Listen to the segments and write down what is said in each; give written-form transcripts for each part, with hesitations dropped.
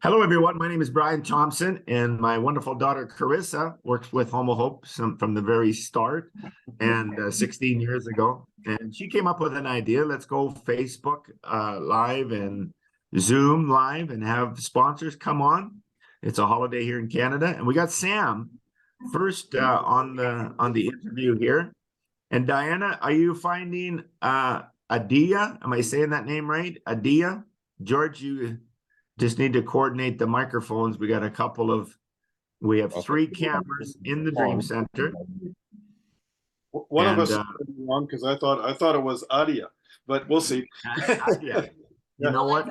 Hello, everyone. My name is Brian Thompson, and my wonderful daughter Carissa works with Homo Hope from the very start, and 16 years ago. And she came up with an idea. Let's go Facebook Live and Zoom Live and have sponsors come on. It's a holiday here in Canada, and we got Sam first on the interview here. And Diana, are you finding Adia? Am I saying that name right? Adia? George, you just need to coordinate the microphones. We have three cameras in the Dream Center. One of us is wrong because I thought it was Adia, but we'll see. Adia. You know what?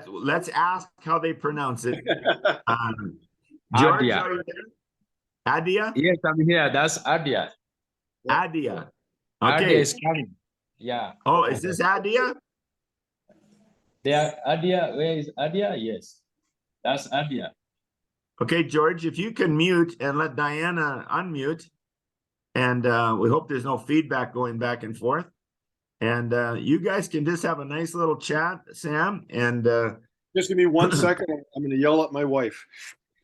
Let's ask how they pronounce it. George, Adia. are you there? Adia? Yes, I'm here. That's Adia. Adia. Adia Okay. is coming. Yeah. Oh, is this Adia? There, Adia. Where is Adia? Yes, that's Adia. Okay, George, if you can mute and let Diana unmute, and we hope there's no feedback going back and forth. And you guys can just have a nice little chat, Sam. And just give me 1 second. I'm going to yell at my wife.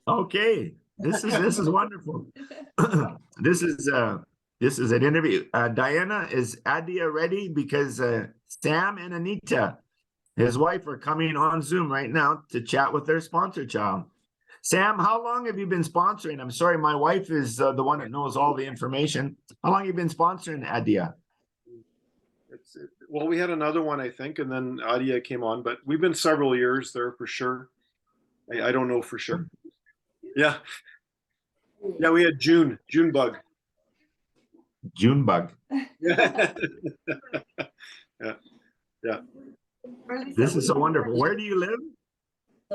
Okay, this is wonderful. This is an interview. Diana, is Adia ready? Because Sam and Anita, his wife, are coming on Zoom right now to chat with their sponsor child. Sam, how long have you been sponsoring? I'm sorry, my wife is the one that knows all the information. How long have you been sponsoring Adia? Well, we had another one, I think, and then Adia came on, but we've been several years there for sure. I don't know for sure. Yeah. Yeah, we had Junebug. Junebug. Yeah. This is so wonderful. Where do you live?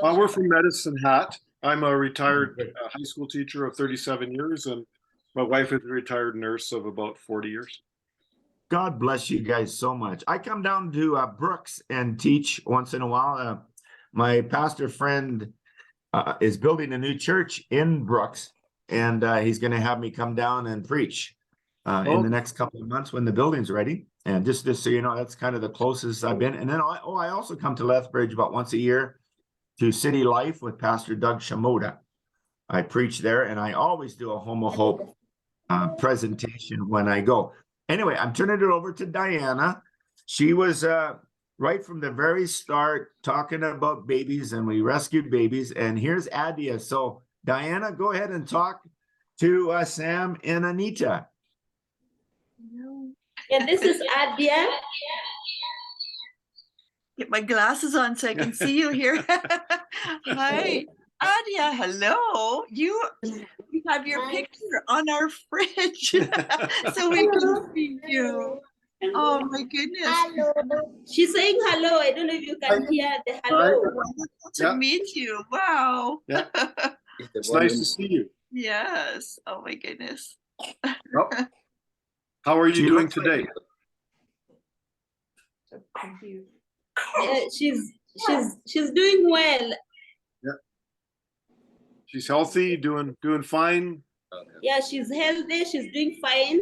We're from Medicine Hat. I'm a retired high school teacher of 37 years, and my wife is a retired nurse of about 40 years. God bless you guys so much. I come down to Brooks and teach once in a while. My pastor friend is building a new church in Brooks, and he's going to have me come down and preach in the next couple of months when the building's ready. And just so you know, that's kind of the closest I've been. And then I also come to Lethbridge about once a year to City Life with Pastor Doug Shimoda. I preach there, and I always do a Homo Hope presentation when I go. Anyway, I'm turning it over to Diana. She was right from the very start talking about babies, and we rescued babies. And here's Adia. So Diana, go ahead and talk to Sam and Anita. Yeah, this is Adia. Get my glasses on so I can see you here. Hi, Adia. Hello. You have your picture on our fridge, so we can see you. Oh my goodness. Hello. She's saying hello. I don't know if you can hear the hello. Wonderful to meet you. Wow. Yeah. It's nice to see you. Yes. Oh my goodness. Oh. How are you doing today? She's doing well. Yeah. She's healthy, doing fine. Yeah, she's healthy. She's doing fine.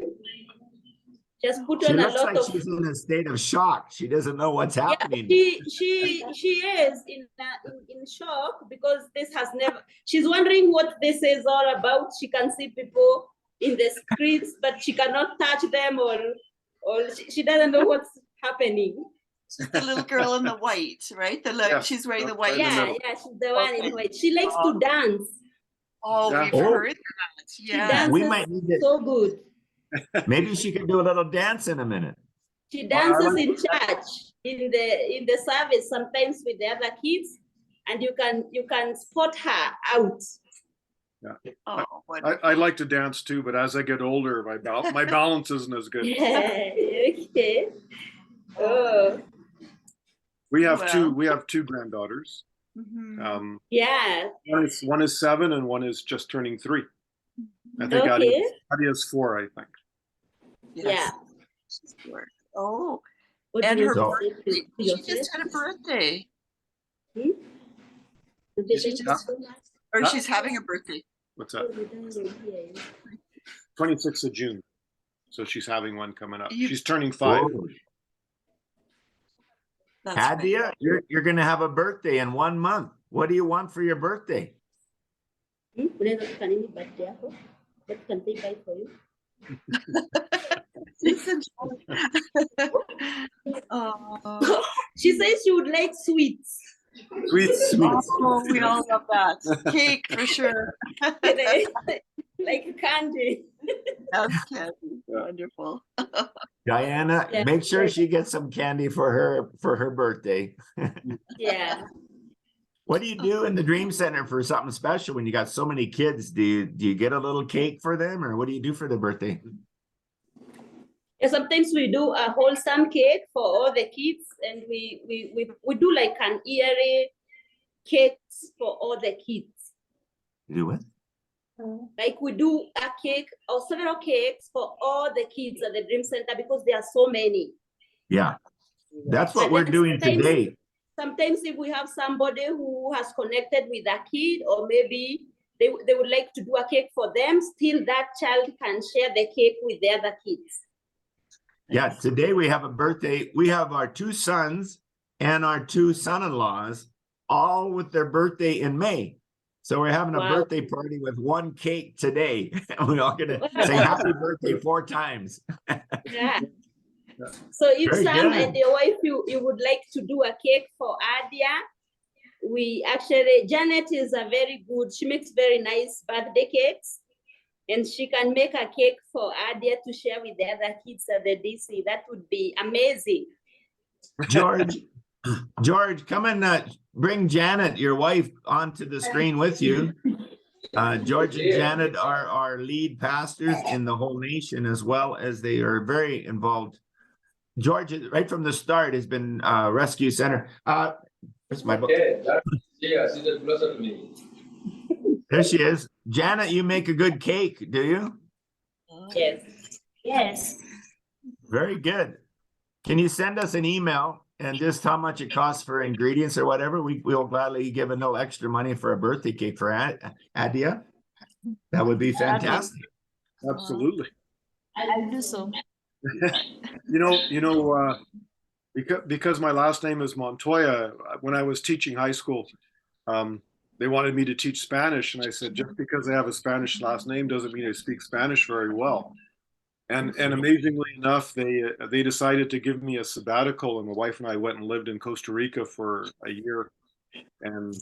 Just put She on a looks lot like of. she's in a state of shock. She doesn't know what's happening. Yeah, she is in shock because this has never. She's wondering what this is all about. She can see people in the streets, but she cannot touch them, or she doesn't know what's happening. She's the little girl in the white, right? She's wearing the white. Yeah, she's the one in white. She likes to dance. Oh, Yeah. we've heard that. Yeah, she dances we might need to, so good. Maybe she can do a little dance in a minute. She dances in church in the service sometimes with the other kids, and you can spot her out. Yeah. Oh, I like to dance too, but as I get older, my balance isn't as good. Yeah, okay. Oh. We have two granddaughters. Mm-hmm. Yeah. One is 7 and one is just turning 3. I think Adia's 4, I think. Yes. Yeah. Oh, What and her birthday. She just had a birthday. Or she's having a birthday. What's that? 26th of June. So she's having one coming up. She's turning 5. Adia, you're going to have a birthday in 1 month. what do you want for your birthday? Unaweza kufanya nini birthday yako? What can they buy for you? Oh, She says she would like sweets. Sweets. oh, we all love that. Cake for sure. Like candy. That's candy. Yeah. Wonderful. Diana, Yeah. make sure she gets some candy for her birthday. Yeah. What do you do in the Dream Center for something special when you got so many kids? Do you get a little cake for them, or what do you do for their birthday? Yeah, sometimes we do a wholesome cake for all the kids, and we do like an yearly cakes for all the kids. You do what? Like we do a cake or several cakes for all the kids at the Dream Center because there are so many. Yeah, that's what And we're then doing sometimes- today. Sometimes if we have somebody who has connected with a kid, or maybe they would like to do a cake for them, still that child can share the cake with the other kids. Yeah, today we have a birthday. We have our 2 sons and our 2 son-in-laws all with their birthday in May. So we're having a Wow. birthday party with 1 cake today. We're all gonna say happy birthday 4 times. Yeah. So if Very Sam good. and your wife, you would like to do a cake for Adia, we actually, Janet is a very good, she makes very nice birthday cakes. And she can make a cake for Adia to share with the other kids at the DC. That would be amazing. George, come and bring Janet, your wife, onto the screen with you. George and Janet are our lead pastors in the whole nation, as well as they are very involved. George, right from the start, has been Rescue Center. Where's my book? Yeah, she's closer to me. There she is. Janet, you make a good cake, do you? Yes. Yes. Very good. Can you send us an email and just how much it costs for ingredients or whatever? We'll gladly give a little extra money for a birthday cake for Adia. That would be fantastic. Absolutely. I'll do so. Because my last name is Montoya, when I was teaching high school, they wanted me to teach Spanish, and I said, just because I have a Spanish last name doesn't mean I speak Spanish very well. And amazingly enough, they decided to give me a sabbatical, and my wife and I went and lived in Costa Rica for a year, and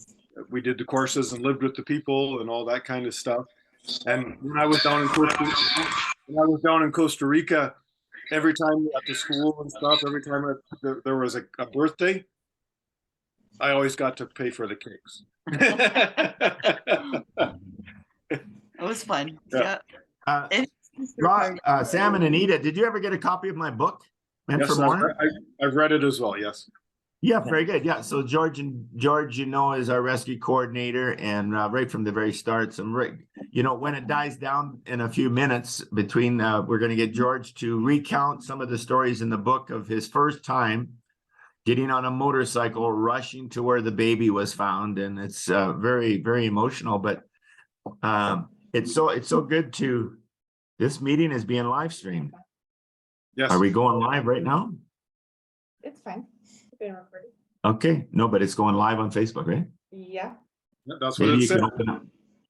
we did the courses and lived with the people and all that kind of stuff. And when I was down in Costa Rica, every time at the school and stuff, every time there was a birthday, I always got to pay for the cakes. It was fun. Yeah. Yeah. Sam and Anita, did you ever get a copy of my book? Meant Yes, for More? I've read it as well. Yes. Yeah, very good. Yeah, so George, is our rescue coordinator, and right from the very start, when it dies down in a few minutes between, we're going to get George to recount some of the stories in the book of his first time getting on a motorcycle, rushing to where the baby was found, and it's very, very emotional. But it's so good to. This meeting is being live streamed. Yes. Are we going live right now? It's fine. It's been recorded. Okay, no, but it's going live on Facebook, right? Yeah. That's what Maybe it you said. can open up.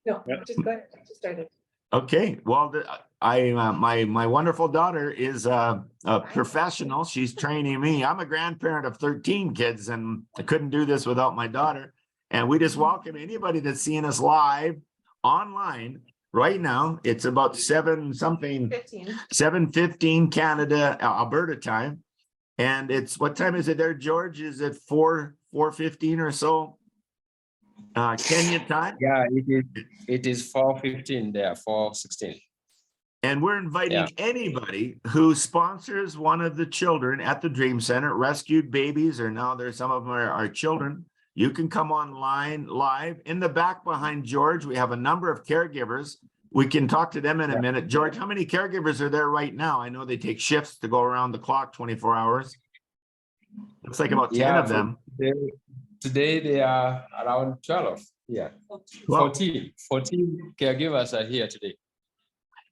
No, Yeah. just go ahead. Just started. Okay, well, my wonderful daughter is a professional. She's training me. I'm a grandparent of 13 kids, and I couldn't do this without my daughter. And we just welcome anybody that's seeing us live online right now. It's about 7:15 Canada, Alberta time. And it's, what time is it there, George? Is it 4:15 or so? Kenya time? Yeah, it is 4:15 there, 4:16. And we're inviting Yeah. anybody who sponsors one of the children at the Dream Center, rescued babies, or now there's some of them are children. You can come online live. In the back behind George, we have a number of caregivers. We can talk to them in a minute. George, how many caregivers are there right now? I know they take shifts to go around the clock 24 hours. Looks like about 10 of them. Today they are around 12. Yeah, 14 caregivers are here today.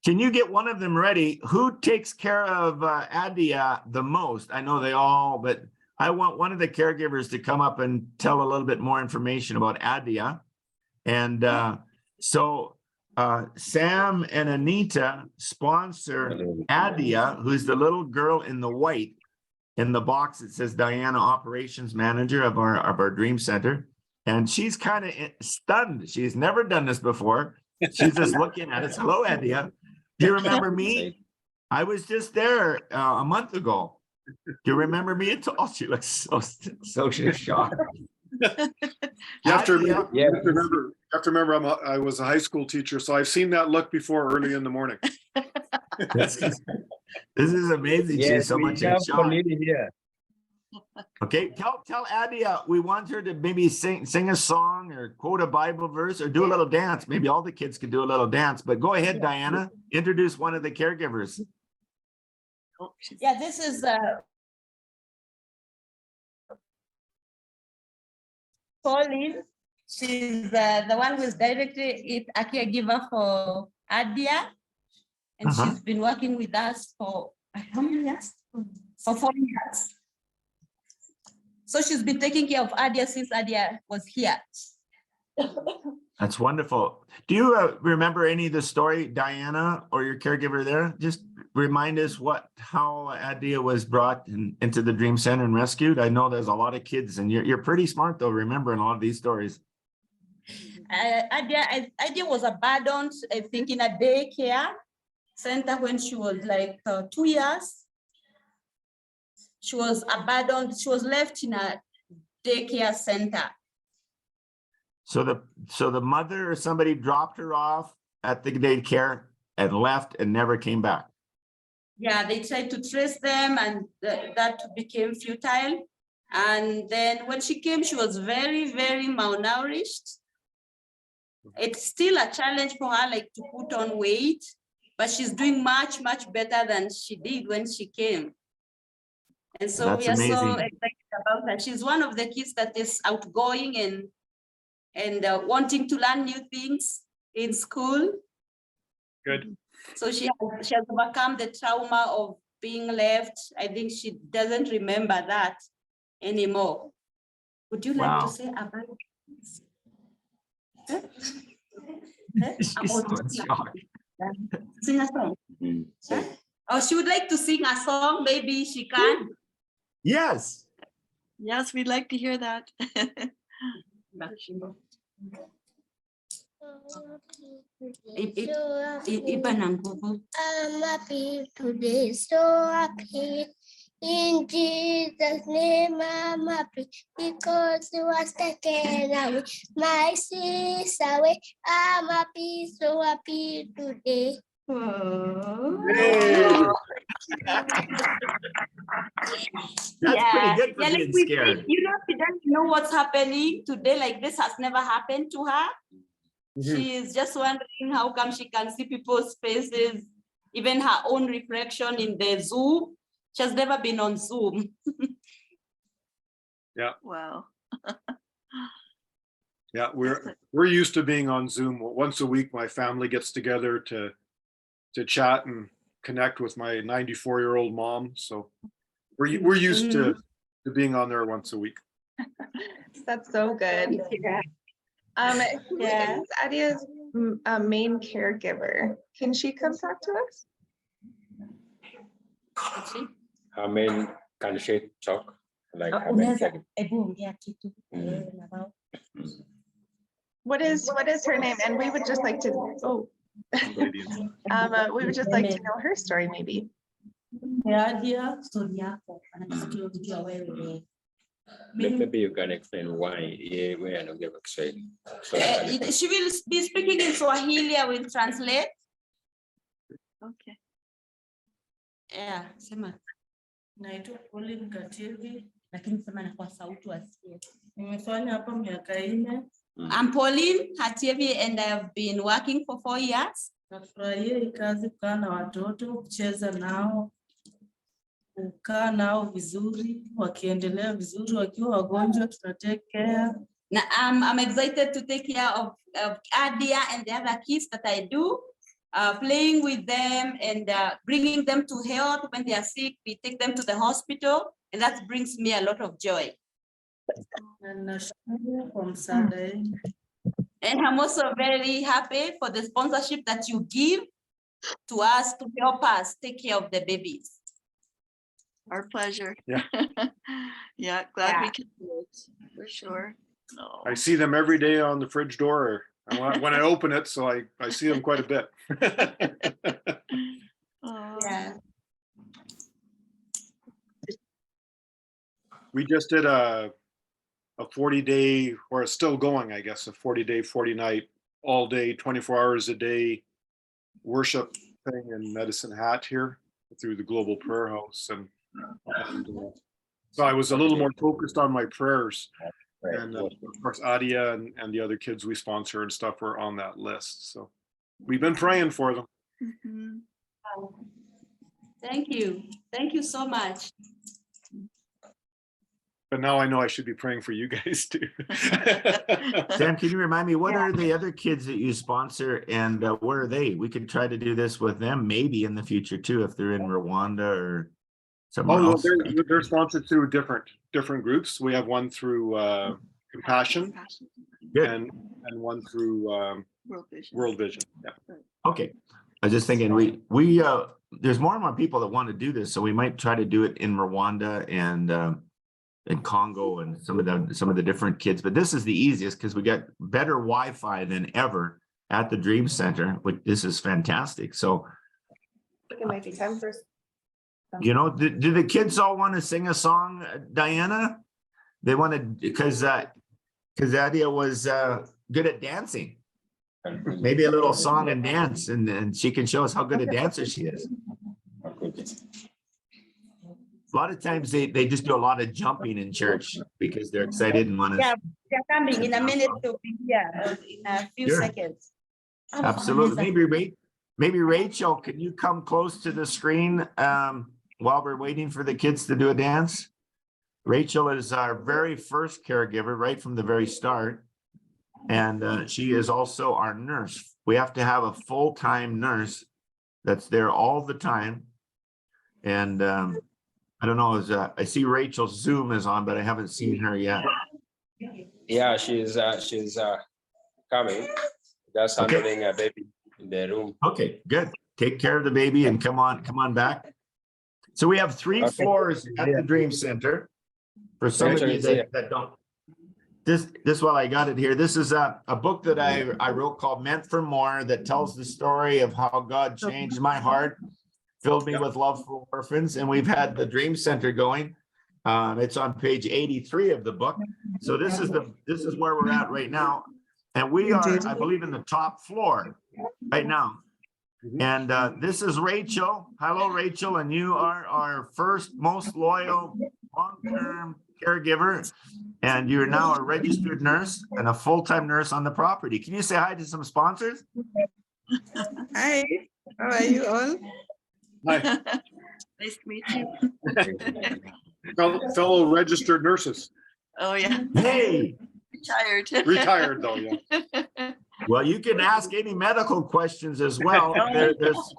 Can you get one of them ready? Who takes care of Adia the most? I know they all, but I want one of the caregivers to come up and tell a little bit more information about Adia. And so Sam and Anita sponsor Adia, who's the little girl in the white. In the box, it says Diana, operations manager of our Dream Center. And she's kind of stunned. She's never done this before. She's just looking at us. Hello, Adia. Do you remember me? I was just there a month ago. Do you remember me at all? She looks so shocked. You have to Adia, remember, I was a high school teacher, so I've seen that look before early in the morning. this is amazing. She's so much in shock. Here. Okay, tell Adia we want her to maybe sing a song or quote a Bible verse or do a little dance. Maybe all the kids could do a little dance, but go ahead, Diana. Introduce one of the caregivers. Yeah, this is Pauline. She's the one who is directly a caregiver for Adia. And she's been working with us for how many years? For 4 years. So she's been taking care of Adia since Adia was here. That's wonderful. Do you remember any of the story, Diana, or your caregiver there? Just remind us how Adia was brought into the Dream Center and rescued. I know there's a lot of kids, and you're pretty smart though, remembering a lot of these stories. Adia was abandoned, I think, in a daycare center when she was like 2 years. She was abandoned. She was left in a daycare center. So the mother or somebody dropped her off at the daycare and left and never came back. Yeah, they tried to trace them, and that became futile. And then when she came, she was very, very malnourished. It's still a challenge for her, like, to put on weight, but she's doing much, much better than she did when she came. And so That's we are so amazing. excited about her. She's one of the kids that is outgoing and wanting to learn new things in school. Good. So she has overcome the trauma of being left. I think she doesn't remember that anymore. Would you like Wow. to say about this? Huh? She's so in shock. Sing a song. Huh? Oh, she would like to sing a song. Maybe she can. Yes. Yes, we'd like to hear that. I'm happy today, so happy. In Jesus' name, I'm happy because He was taken away. My sins away. I'm happy, so happy today. That's pretty good for like being we scared. think, she doesn't know what's happening today. Like, this has never happened to her. She is just wondering how come she can see people's faces, even her own reflection in the Zoom. She has never been on Zoom. Wow. Yeah, we're used to being on Zoom. Once a week, my family gets together to chat and connect with my 94-year-old mom. So we're used to being on there once a week. That's so good. Who is Adia's main caregiver? Can she come talk to us? How many can she talk? Like how many What is her name? And we would just like to we would just like to know her story, maybe. Maybe you can explain why we are not giving say. So She will be speaking in Swahili. I will translate. Okay. Yeah, sema. Naitwa Pauline Kativi, lakini sema na kwa sauti wasikie. Nimefanya hapa miaka 4. I'm Pauline Hatievi and I have been working for 4 years. Nafurahia hii kazi, kukaa na watoto, kucheza nao, kukaa nao vizuri, wakiendelea vizuri, wakiwa wagonjwa tuna take care. Now, I'm excited to take care of Adia and the other kids that I do, playing with them and bringing them to health when they are sick. We take them to the hospital And that brings me a lot of joy. Na nashukuru kwa msaada wenu. And I'm also very happy for the sponsorship that you give to us to help us take care of the babies. Our pleasure. Yeah. Yeah, glad we Yeah. can do it, for sure. No. I see them every day on the fridge door when I open it, so I see them quite a bit. Oh, Yeah. We just did a 40-day, or it's still going, I guess, a 40-day, 40-night, all day, 24 hours a day worship thing in Medicine Hat here through the Global Prayer House. And so I was a little more focused on my prayers. And of course, Adia and the other kids we sponsor and stuff were on that list. So we've been praying for them. mhm. Thank you. Thank you so much. But now I know I should be praying for you guys too. Sam, can you remind me, what are the other kids that you sponsor and where are they? We could try to do this with them maybe in the future too, if they're in Rwanda or somewhere Oh, no, else. they're sponsored through different groups. We have one through Compassion Compassion, Good. and one through World Vision. World Vision. Yeah. Okay. I was just thinking there's more and more people that want to do this, so we might try to do it in Rwanda and in Congo and some of the different kids. But this is the easiest because we got better Wi-Fi than ever at the Dream Center, which this is fantastic. So, It might be time for. you know, do the kids all want to sing a song, Diana? They want to, because Adia was good at dancing. Maybe a little song and dance, and she can show us how good a dancer she is. A lot of times they just do a lot of jumping in church because they're excited and want to. Yeah, they're coming in a minute to be here in a few Sure. seconds. Absolutely. Maybe Rachel, can you come close to the screen while we're waiting for the kids to do a dance? Rachel is our very first caregiver right from the very start. And she is also our nurse. We have to have a full-time nurse that's there all the time. And I don't know, I see Rachel's Zoom is on, but I haven't seen her yet. Yeah, she's coming. Just Okay. handling a baby in the room. Okay, good. Take care of the baby and come on back. So we have 3 Okay. floors at the Dream Center. For some of Rachel you is here. that don't. This while I got it here, this is a book that I wrote called Meant for More that tells the story of how God changed my heart, filled me with love for orphans, and we've had the Dream Center going. It's on page 83 of the book. So this is where we're at right now. And we are, I believe, in the top floor right now. And this is Rachel. Hello, Rachel. And you are our first most loyal long-term caregiver. And you're now a registered nurse and a full-time nurse on the property. Can you say hi to some sponsors? Hi, how are you all? Hi, Nice to meet you. fellow registered nurses, Oh, yeah. Hey, Retired. retired though, yeah. well, you can ask any medical questions as well. There's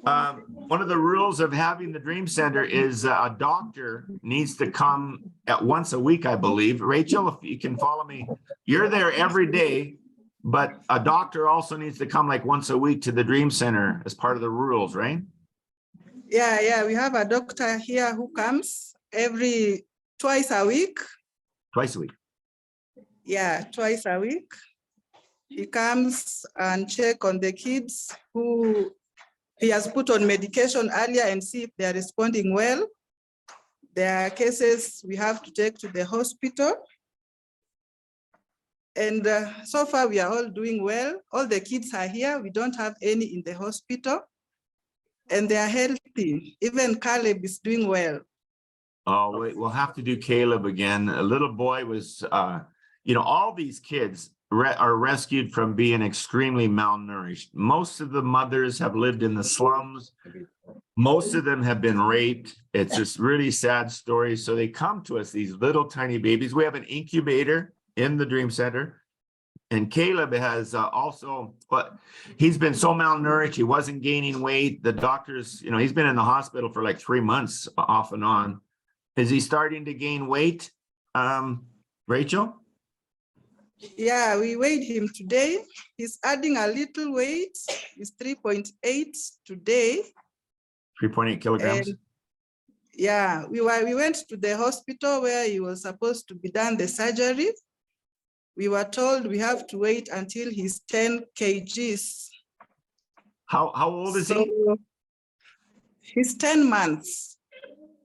one of the rules of having the Dream Center is a doctor needs to come at once a week, I believe. Rachel, if you can follow me, you're there every day, but a doctor also needs to come like once a week to the Dream Center as part of the rules, right? Yeah, we have a doctor here who comes twice a week. Twice a week. Yeah, twice a week. He comes and check on the kids who he has put on medication earlier and see if they are responding well. There are cases we have to take to the hospital. And so far we are all doing well. All the kids are here. We don't have any in the hospital. And they are healthy. Even Caleb is doing well. Oh, wait, we'll have to do Caleb again. A little boy was, all these kids are rescued from being extremely malnourished. Most of the mothers have lived in the slums. Most of them have been raped. It's just really sad stories. So they come to us, these little tiny babies. We have an incubator in the Dream Center. And Caleb has also, but he's been so malnourished, he wasn't gaining weight. The doctors, he's been in the hospital for like 3 months off and on. Is he starting to gain weight? Rachel? Yeah, we weighed him today. He's adding a little weight. He's 3.8 today. 3.8 kilograms. And yeah, we went to the hospital where he was supposed to be done the surgery. We were told we have to wait until he's 10 kgs. How old is he? He's 10 months.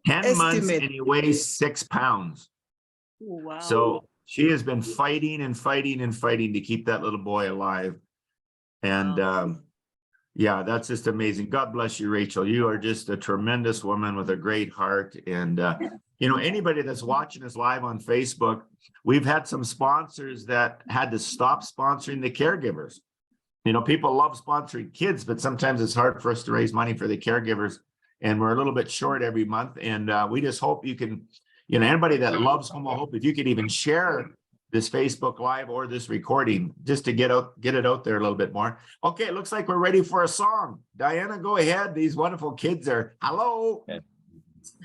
10 months estimate. and he weighs 6 pounds. Wow. So she has been fighting and fighting and fighting to keep that little boy alive. And yeah, that's just amazing. God bless you, Rachel. You are just a tremendous woman with a great heart. And, you know, anybody that's watching us live on Facebook, we've had some sponsors that had to stop sponsoring the caregivers. You know, people love sponsoring kids, but sometimes it's hard for us to raise money for the caregivers. And we're a little bit short every month. And we just hope you can, you know, anybody that loves Home of Hope, if you could even share this Facebook Live or this recording, just to get it out there a little bit more. Okay, it looks like we're ready for a song. Diana, go ahead. These wonderful kids are, hello.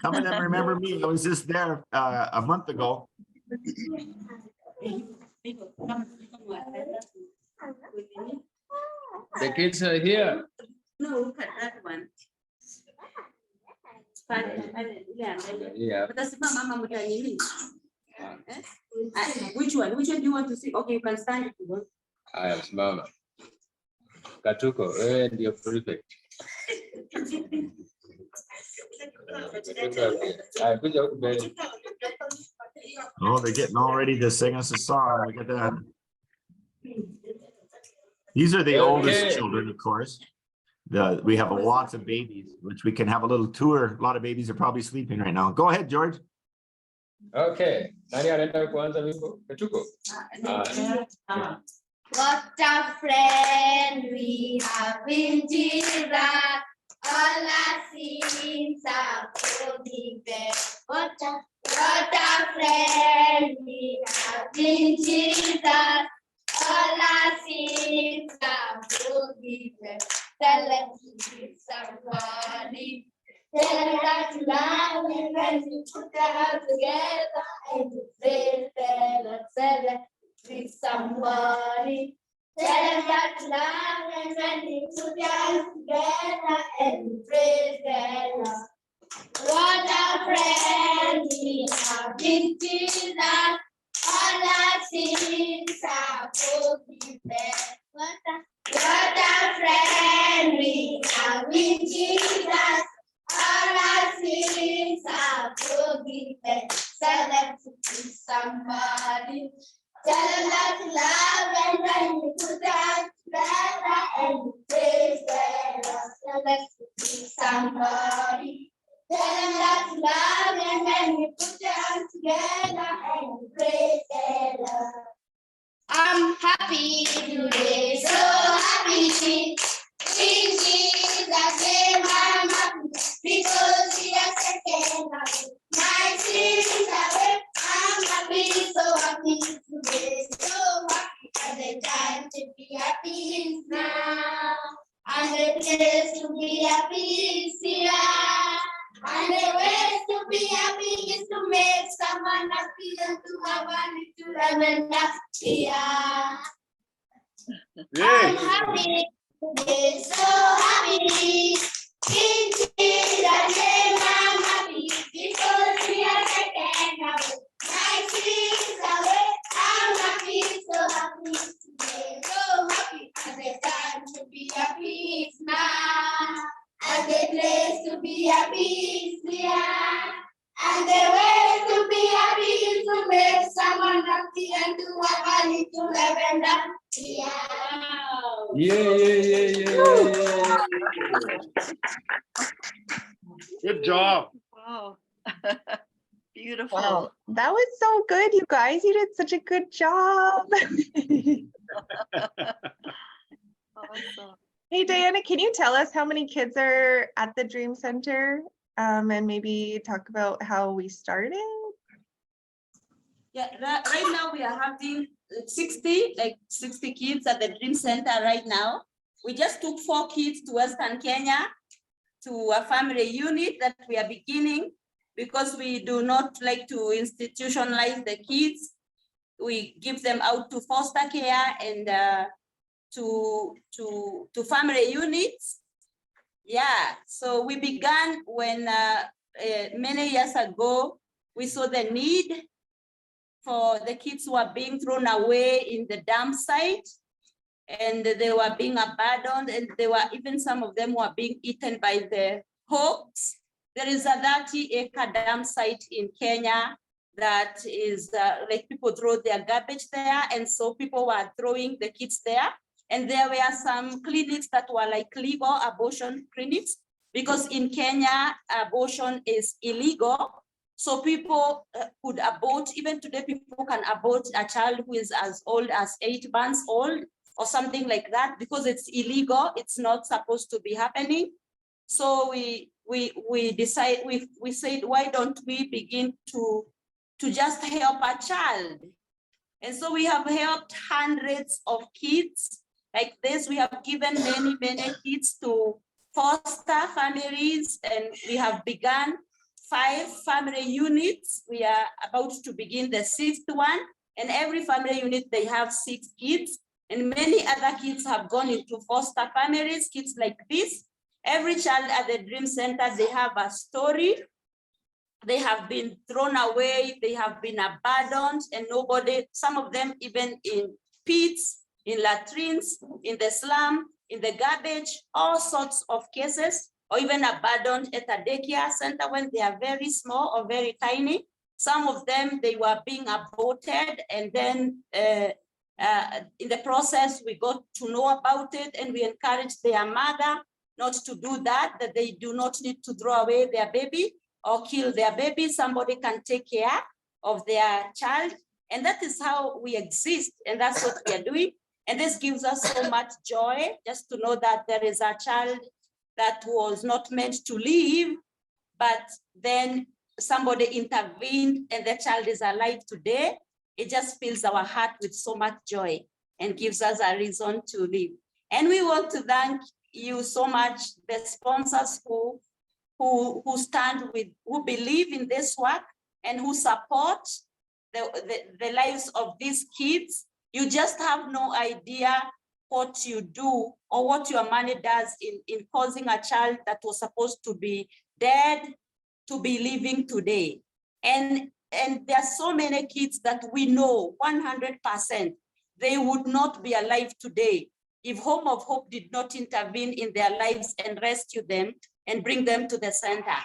Some of them remember me. I was just there a month ago. The kids are here. No, look at that one. Yeah. Which one? Which one do you want to see? Okay, you can stand if you want. I am Mama. Katuko, ndio prefect. Kuja huku mbele. Oh, they're getting all ready to sing us a song. Look at that. These are the oldest children, of course. We have lots of babies, which we can have a little tour. A lot of babies are probably sleeping right now. Go ahead, George. Okay. Nani anaenda kuanza wimbo? Katuko. What a friend we have in Jesus. All our sins are forgiven. What a friend we have in Jesus. All our sins are forgiven. Tell them to be somebody. Tell them that you love me when you put your hands together and you say, tell them be somebody. Tell them that you love me when you put your hands together and you praise the Lord. What a friend we have in Jesus. All our sins are forgiven. What a friend we have in Jesus. All our sins are forgiven. Tell them to be somebody. Tell them that you love and when you put them together and you praise the Lord. Tell them to be somebody. Tell them that you love and when you put them together and you praise the Lord. I'm happy today, so happy. In Jesus' name I'm happy because He has taken away my sins away. I'm happy, so happy today, so happy. And the time to be happy is now, and the place to be happy is here. And the way to be happy is to make someone happy and to have a little heaven here. I'm happy today, so happy. In Jesus' name I'm happy because He has taken away my sins away. I'm happy, so happy today, so happy. And the time to be happy is now, and the place to be happy is here. And the way to be happy is to make someone happy and to have a little heaven here. Yeah. Good job. Wow. Beautiful. Wow, that was so good, you guys. You did such a good job. Awesome. Hey, Diana, can you tell us how many kids are at the Dream Center? And maybe talk about how we started? Yeah, right now we are having 60 kids at the Dream Center right now. We just took 4 kids to Western Kenya to a family unit that we are beginning. because we do not like to institutionalize the kids. We give them out to foster care and to family units. Yeah, so we began when many years ago, we saw the need for the kids who are being thrown away in the dump site, and they were being abandoned, and they were even some of them were being eaten by the hawks. There is a 30-acre dump site in Kenya that is like people throw their garbage there, and so people were throwing the kids there. And there were some clinics that were like legal abortion clinics, because in Kenya, abortion is illegal. So people could abort, even today people can abort a child who is as old as 8 months old or something like that, because it's illegal, it's not supposed to be happening. So we said, why don't we begin to just help a child? And so we have helped hundreds of kids like this. We have given many kids to foster families, and we have begun 5 family units. We are about to begin the 6th one, and every family unit, they have 6 kids, and many other kids have gone into foster families, kids like this. Every child at the Dream Center, they have a story. They have been thrown away, they have been abandoned, and nobody, some of them even in pits, in latrines, in the slum, in the garbage, all sorts of cases, or even abandoned at a daycare center when they are very small or very tiny. Some of them, they were being aborted, and then in the process, we got to know about it, and we encouraged their mother not to do that, that they do not need to throw away their baby or kill their baby. Somebody can take care of their child. And that is how we exist, and that's what we are doing. And this gives us so much joy, just to know that there is a child that was not meant to live, but then somebody intervened and the child is alive today. It just fills our heart with so much joy and gives us a reason to live. And we want to thank you so much, the sponsors who stand with, who believe in this work and who support the lives of these kids. You just have no idea what you do or what your money does in causing a child that was supposed to be dead to be living today. And there are so many kids that we know 100% they would not be alive today if Home of Hope did not intervene in their lives and rescue them and bring them to the center.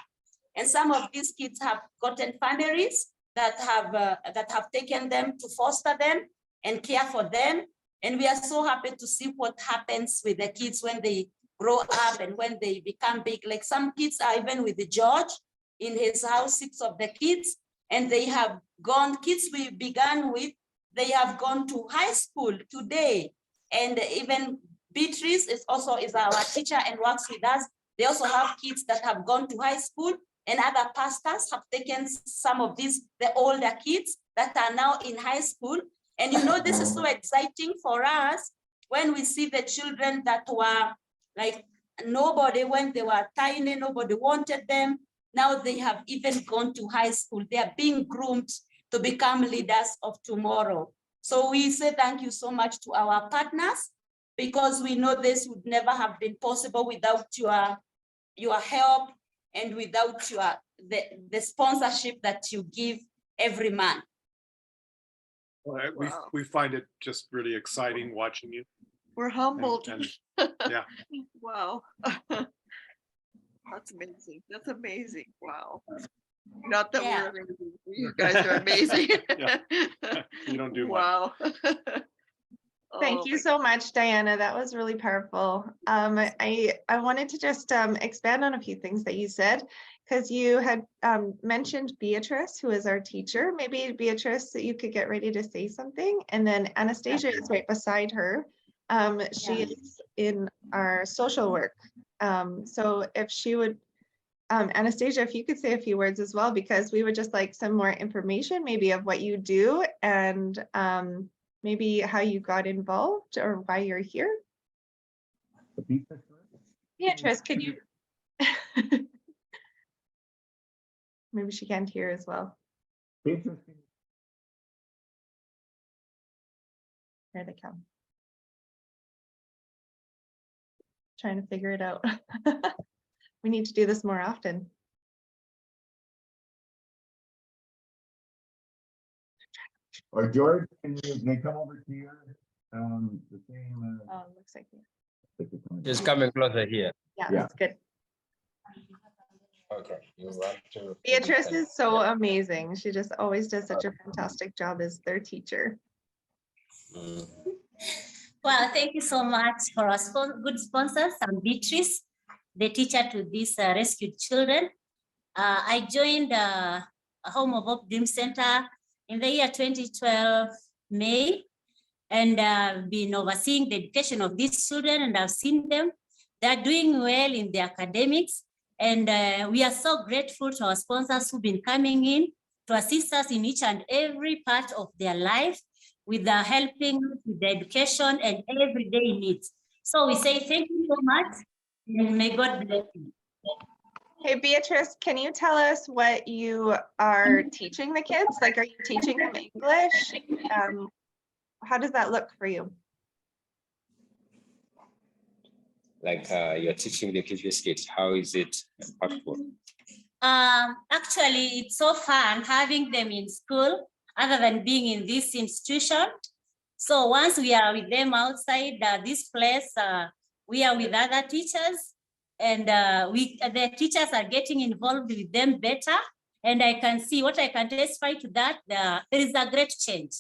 And some of these kids have gotten families that have taken them to foster them and care for them. And we are so happy to see what happens with the kids when they grow up and when they become big. Like some kids are even with George in his house, 6 of the kids, and they have gone, kids we began with, they have gone to high school today. And even Beatrice is our teacher and works with us. They also have kids that have gone to high school, and other pastors have taken some of these, the older kids that are now in high school. And you know, this is so exciting for us when we see the children that were like nobody, when they were tiny, nobody wanted them. Now they have even gone to high school. They are being groomed to become leaders of tomorrow. So we say thank you so much to our partners, because we know this would never have been possible without your help and without the sponsorship that you give every month. We find it just really exciting watching you. We're humbled. Yeah. Wow. That's amazing. That's amazing. Wow. Not that we're amazing. You guys are amazing. You don't do much. Wow. Thank you so much, Diana. That was really powerful. I wanted to just expand on a few things that you said, because you had mentioned Beatrice, who is our teacher. Maybe Beatrice, you could get ready to say something. And then Anastasia is right beside her. She is in our social work. So if she would, Anastasia, if you could say a few words as well, because we would just like some more information maybe of what you do and maybe how you got involved or why you're here. Beatrice, could you? maybe she can't hear as well. Interesting. There they come. Trying to figure it out. We need to do this more often. Or George, can they come over to your, the same, Oh, looks like, It's coming closer here. yeah, Yeah. that's good. Okay. You want to. Beatrice is so amazing. She just always does such a fantastic job as their teacher. Mm. Well, thank you so much for our good sponsors. I'm Beatrice, the teacher to these rescued children. I joined Home of Hope Dream Center in the year 2012, May, and I've been overseeing the education of these children, and I've seen them. They're doing well in their academics, and we are so grateful to our sponsors who've been coming in to assist us in each and every part of their life with helping with the education and everyday needs. So we say thank you so much, and may God bless you. Hey, Beatrice, can you tell us what you are teaching the kids? Like, are you teaching them English? How does that look for you? Like you're teaching the kids these kids, how is it impactful? Actually, it's so fun having them in school other than being in this institution. So once we are with them outside this place, we are with other teachers, and the teachers are getting involved with them better. And I can see what I can testify to that. There is a great change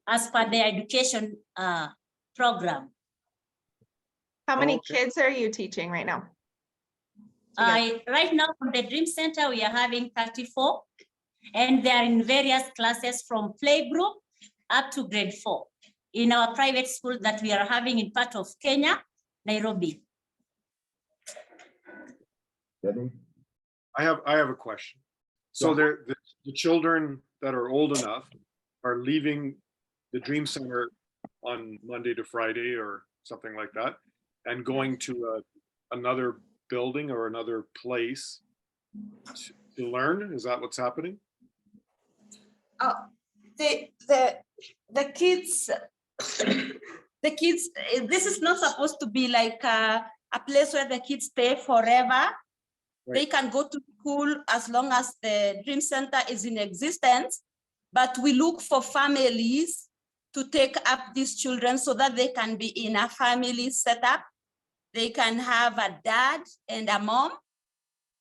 as per the education program. How many Okay. kids are you teaching right now? Right now from the Dream Center, we are having 34, and they are in various classes from playgroup up to grade 4 in our private school that we are having in part of Kenya, Nairobi. I have a question. So Yeah. the children that are old enough are leaving the Dream Center on Monday to Friday or something like that, and going to another building or another place to learn. Is that what's happening? The kids, this is not supposed to be like a place where the kids stay forever. They can go to school as long as the Dream Center is in existence, but we look for families to take up these children so that they can be in a family setup. They can have a dad and a mom.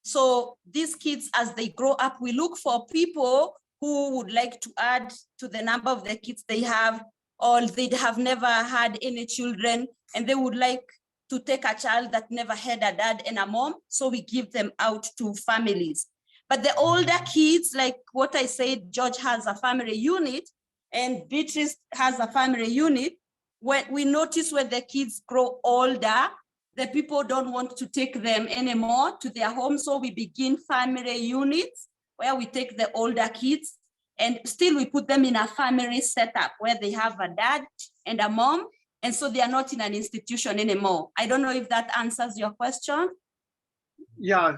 So these kids, as they grow up, we look for people who would like to add to the number of the kids they have, or they have never had any children, and they would like to take a child that never had a dad and a mom. So we give them out to families. But the older kids, like what I said, George has a family unit and Beatrice has a family unit. When we notice when the kids grow older, the people don't want to take them anymore to their home. So we begin family units where we take the older kids, and still we put them in a family setup where they have a dad and a mom. And so they are not in an institution anymore. I don't know if that answers your question. Yeah,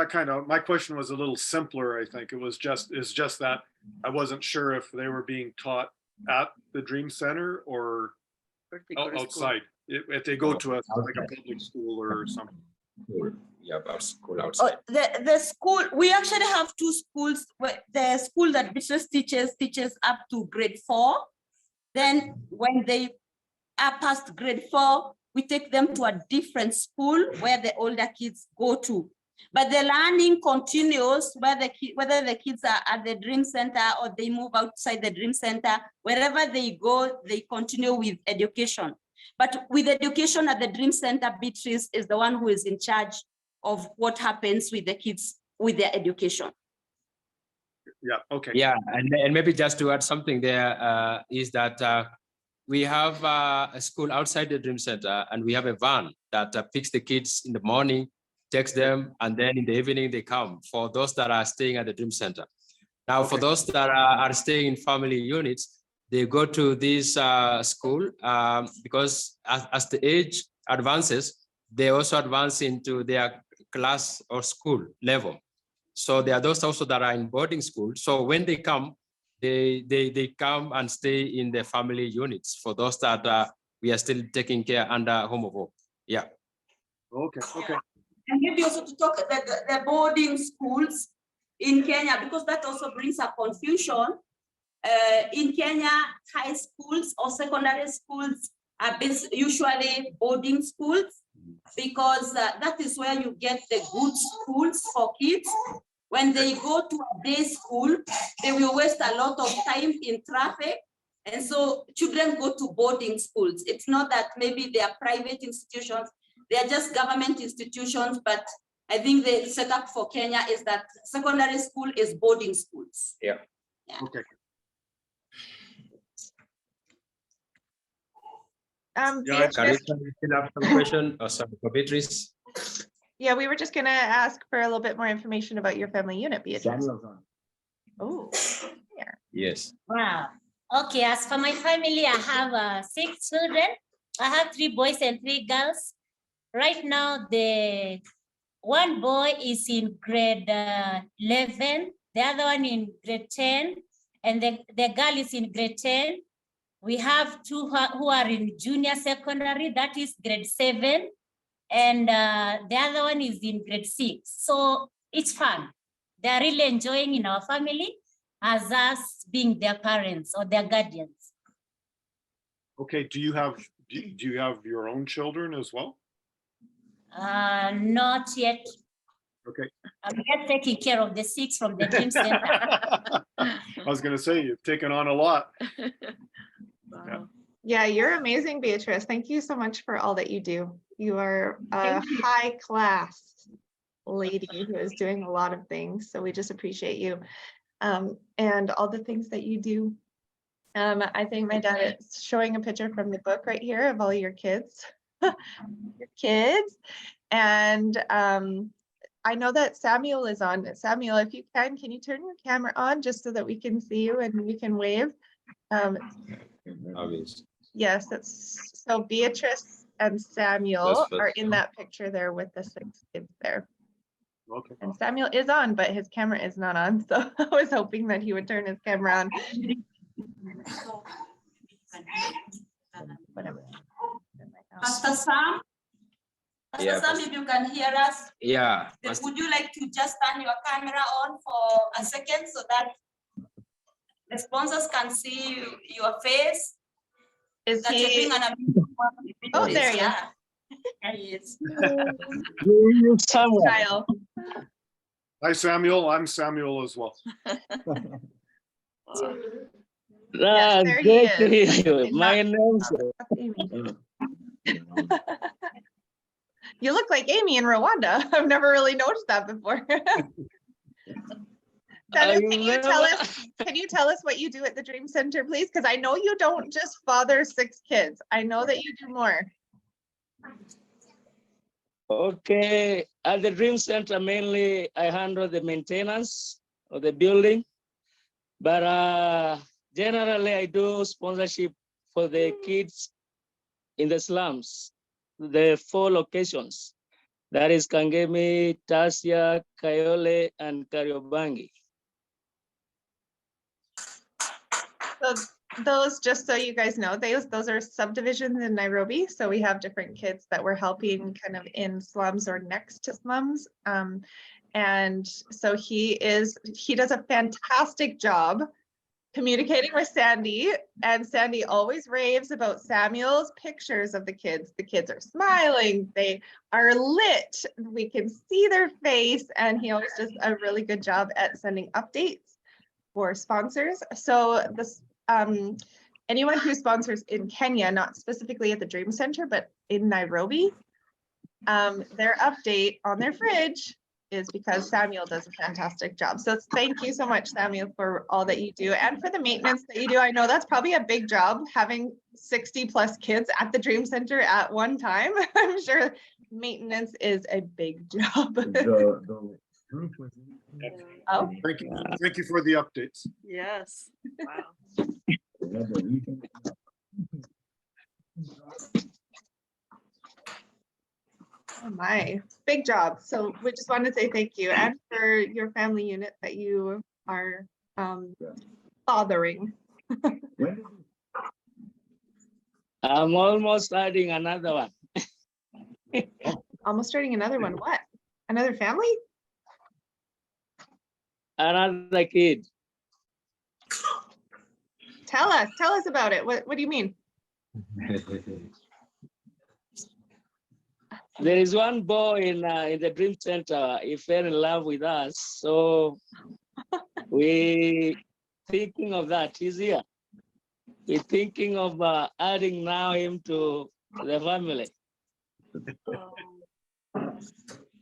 kind of. My question was a little simpler, I think. It's just that I wasn't sure if they were being taught at the Dream Center or outside. If they go to like a public school or something. Yeah, about school outside. The school, we actually have two schools. The school that Beatrice teaches up to grade 4. Then when they are past grade 4, we take them to a different school where the older kids go to. But the learning continues whether the kids are at the Dream Center or they move outside the Dream Center. Wherever they go, they continue with education. But with education at the Dream Center, Beatrice is the one who is in charge of what happens with the kids with their education. Yeah, okay. Yeah, and maybe just to add something there is that we have a school outside the Dream Center, and we have a van that picks the kids in the morning, takes them, and then in the evening they come for those that are staying at the Dream Center. Now, for those that are staying in family units, they go to this school because as the age advances, they also advance into their class or school level. So there are those also that are in boarding school. So when they come, they come and stay in the family units for those that we are still taking care under Home of Hope. Yeah. Okay, okay. And maybe also to talk about the boarding schools in Kenya, because that also brings a confusion. In Kenya, high schools or secondary schools are usually boarding schools, because that is where you get the good schools for kids. When they go to a day school, they will waste a lot of time in traffic. And so children go to boarding schools. It's not that maybe they are private institutions, they are just government institutions, but I think the setup for Kenya is that secondary school is boarding schools. Yeah. Okay. Yeah, Can Beatrice, you still have some question or some for Beatrice? yeah, we were just gonna ask for a little bit more information about your family unit, Beatrice. Oh, Yes. Wow. Okay, as for my family, I have 6 children. I have 3 boys and 3 girls. Right now, the one boy is in grade 11, the other one in grade 10, and the girl is in grade 10. We have 2 who are in junior secondary, that is grade 7, and the other one is in grade 6. So it's fun. They're really enjoying in our family as us being their parents or their guardians. Okay, do you have your own children as well? Not yet. Okay. I'm just taking care of the 6 from the Dream Center. I was gonna say, you've taken on a lot. Wow. yeah, you're amazing, Beatrice. Thank you so much for all that you do. You are a high class lady who is doing a lot of things. So we just appreciate you and all the things that you do. I think my dad is showing a picture from the book right here of all your kids. Your kids. And I know that Samuel is on. Samuel, if you can you turn your camera on just so that we can see you and we can wave? Yes, that's so Beatrice and Samuel That's are in that picture there with the 6 kids there. Okay. And Samuel is on, but his camera is not on. So I was hoping that he would turn his camera on. Whatever. Pastor Sam? Yeah, Pastor Sam, if you can hear us, Yeah. would you like to just turn your camera on for a second so that the sponsors can see your face? Is That you're he? doing an amazing work with Oh, this, there he is. yeah. Yes. Kyle. Hi, Samuel. I'm Samuel as well. Yes, there he Great to is. hear you. My name's You look like Amy in Rwanda. I've never really noticed that before. Samuel, can you tell us what you do at the Dream Center, please? Because I know you don't just father 6 kids. I know that you do more. Okay. At the Dream Center, mainly I handle the maintenance of the building, but generally I do sponsorship for the kids in the slums, the 4 locations. That is Kangemi, Tasia, Kayole, and Kariobangi. So those, just so you guys know, those are subdivisions in Nairobi. So we have different kids that we're helping kind of in slums or next to slums. And so he does a fantastic job communicating with Sandy, and Sandy always raves about Samuel's pictures of the kids. The kids are smiling, they are lit, we can see their face, and he always does a really good job at sending updates for sponsors. So this anyone who sponsors in Kenya, not specifically at the Dream Center, but in Nairobi, their update on their fridge is because Samuel does a fantastic job. So thank you so much, Samuel, for all that you do and for the maintenance that you do. I know that's probably a big job, having 60+ kids at the Dream Center at one time. I'm sure maintenance is a big job. Oh, Thank you for the updates. Yes. Wow. Oh my, big job. So we just wanted to say thank you, and for your family unit that you are fathering. I'm almost adding another one. Almost starting another one. What? Another family? Another kid. Tell us about it. What do you mean? There is one boy in the Dream Center. He fell in love with us, so we thinking of that. He's here. We're thinking of adding now him to the family.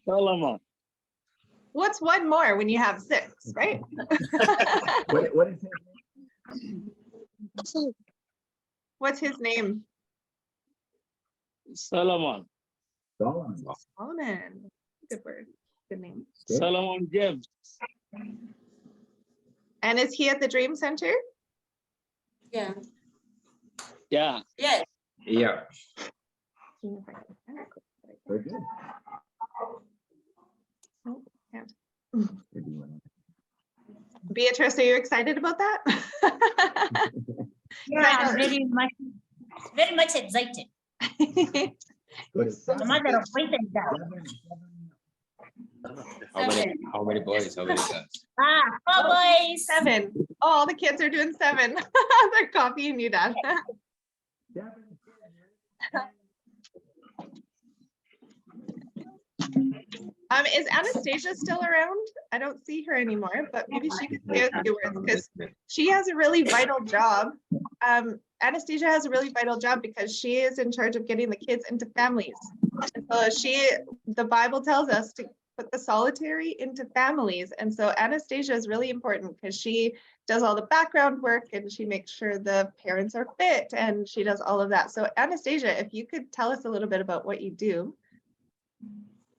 Solomon. What's one more when you have 6, right? What is it? What's his name? Solomon. Solomon. Good word. Good name. Solomon James. And is he at the Dream Center? Yeah. Yeah. Yes. Yeah. Very good. Oh, can't. Beatrice, are you excited about that? Yeah, very much excited. A matter of wait and doubt. How many boys? How many girls? 4 boys. 7. Oh, all the kids are doing 7. They're copying you, Dad. Is Anastasia still around? I don't see her anymore, but maybe she could say a few words because she has a really vital job. Anastasia has a really vital job because she is in charge of getting the kids into families. And so the Bible tells us to put the solitary into families. And so Anastasia is really important because she does all the background work and she makes sure the parents are fit and she does all of that. So Anastasia, if you could tell us a little bit about what you do,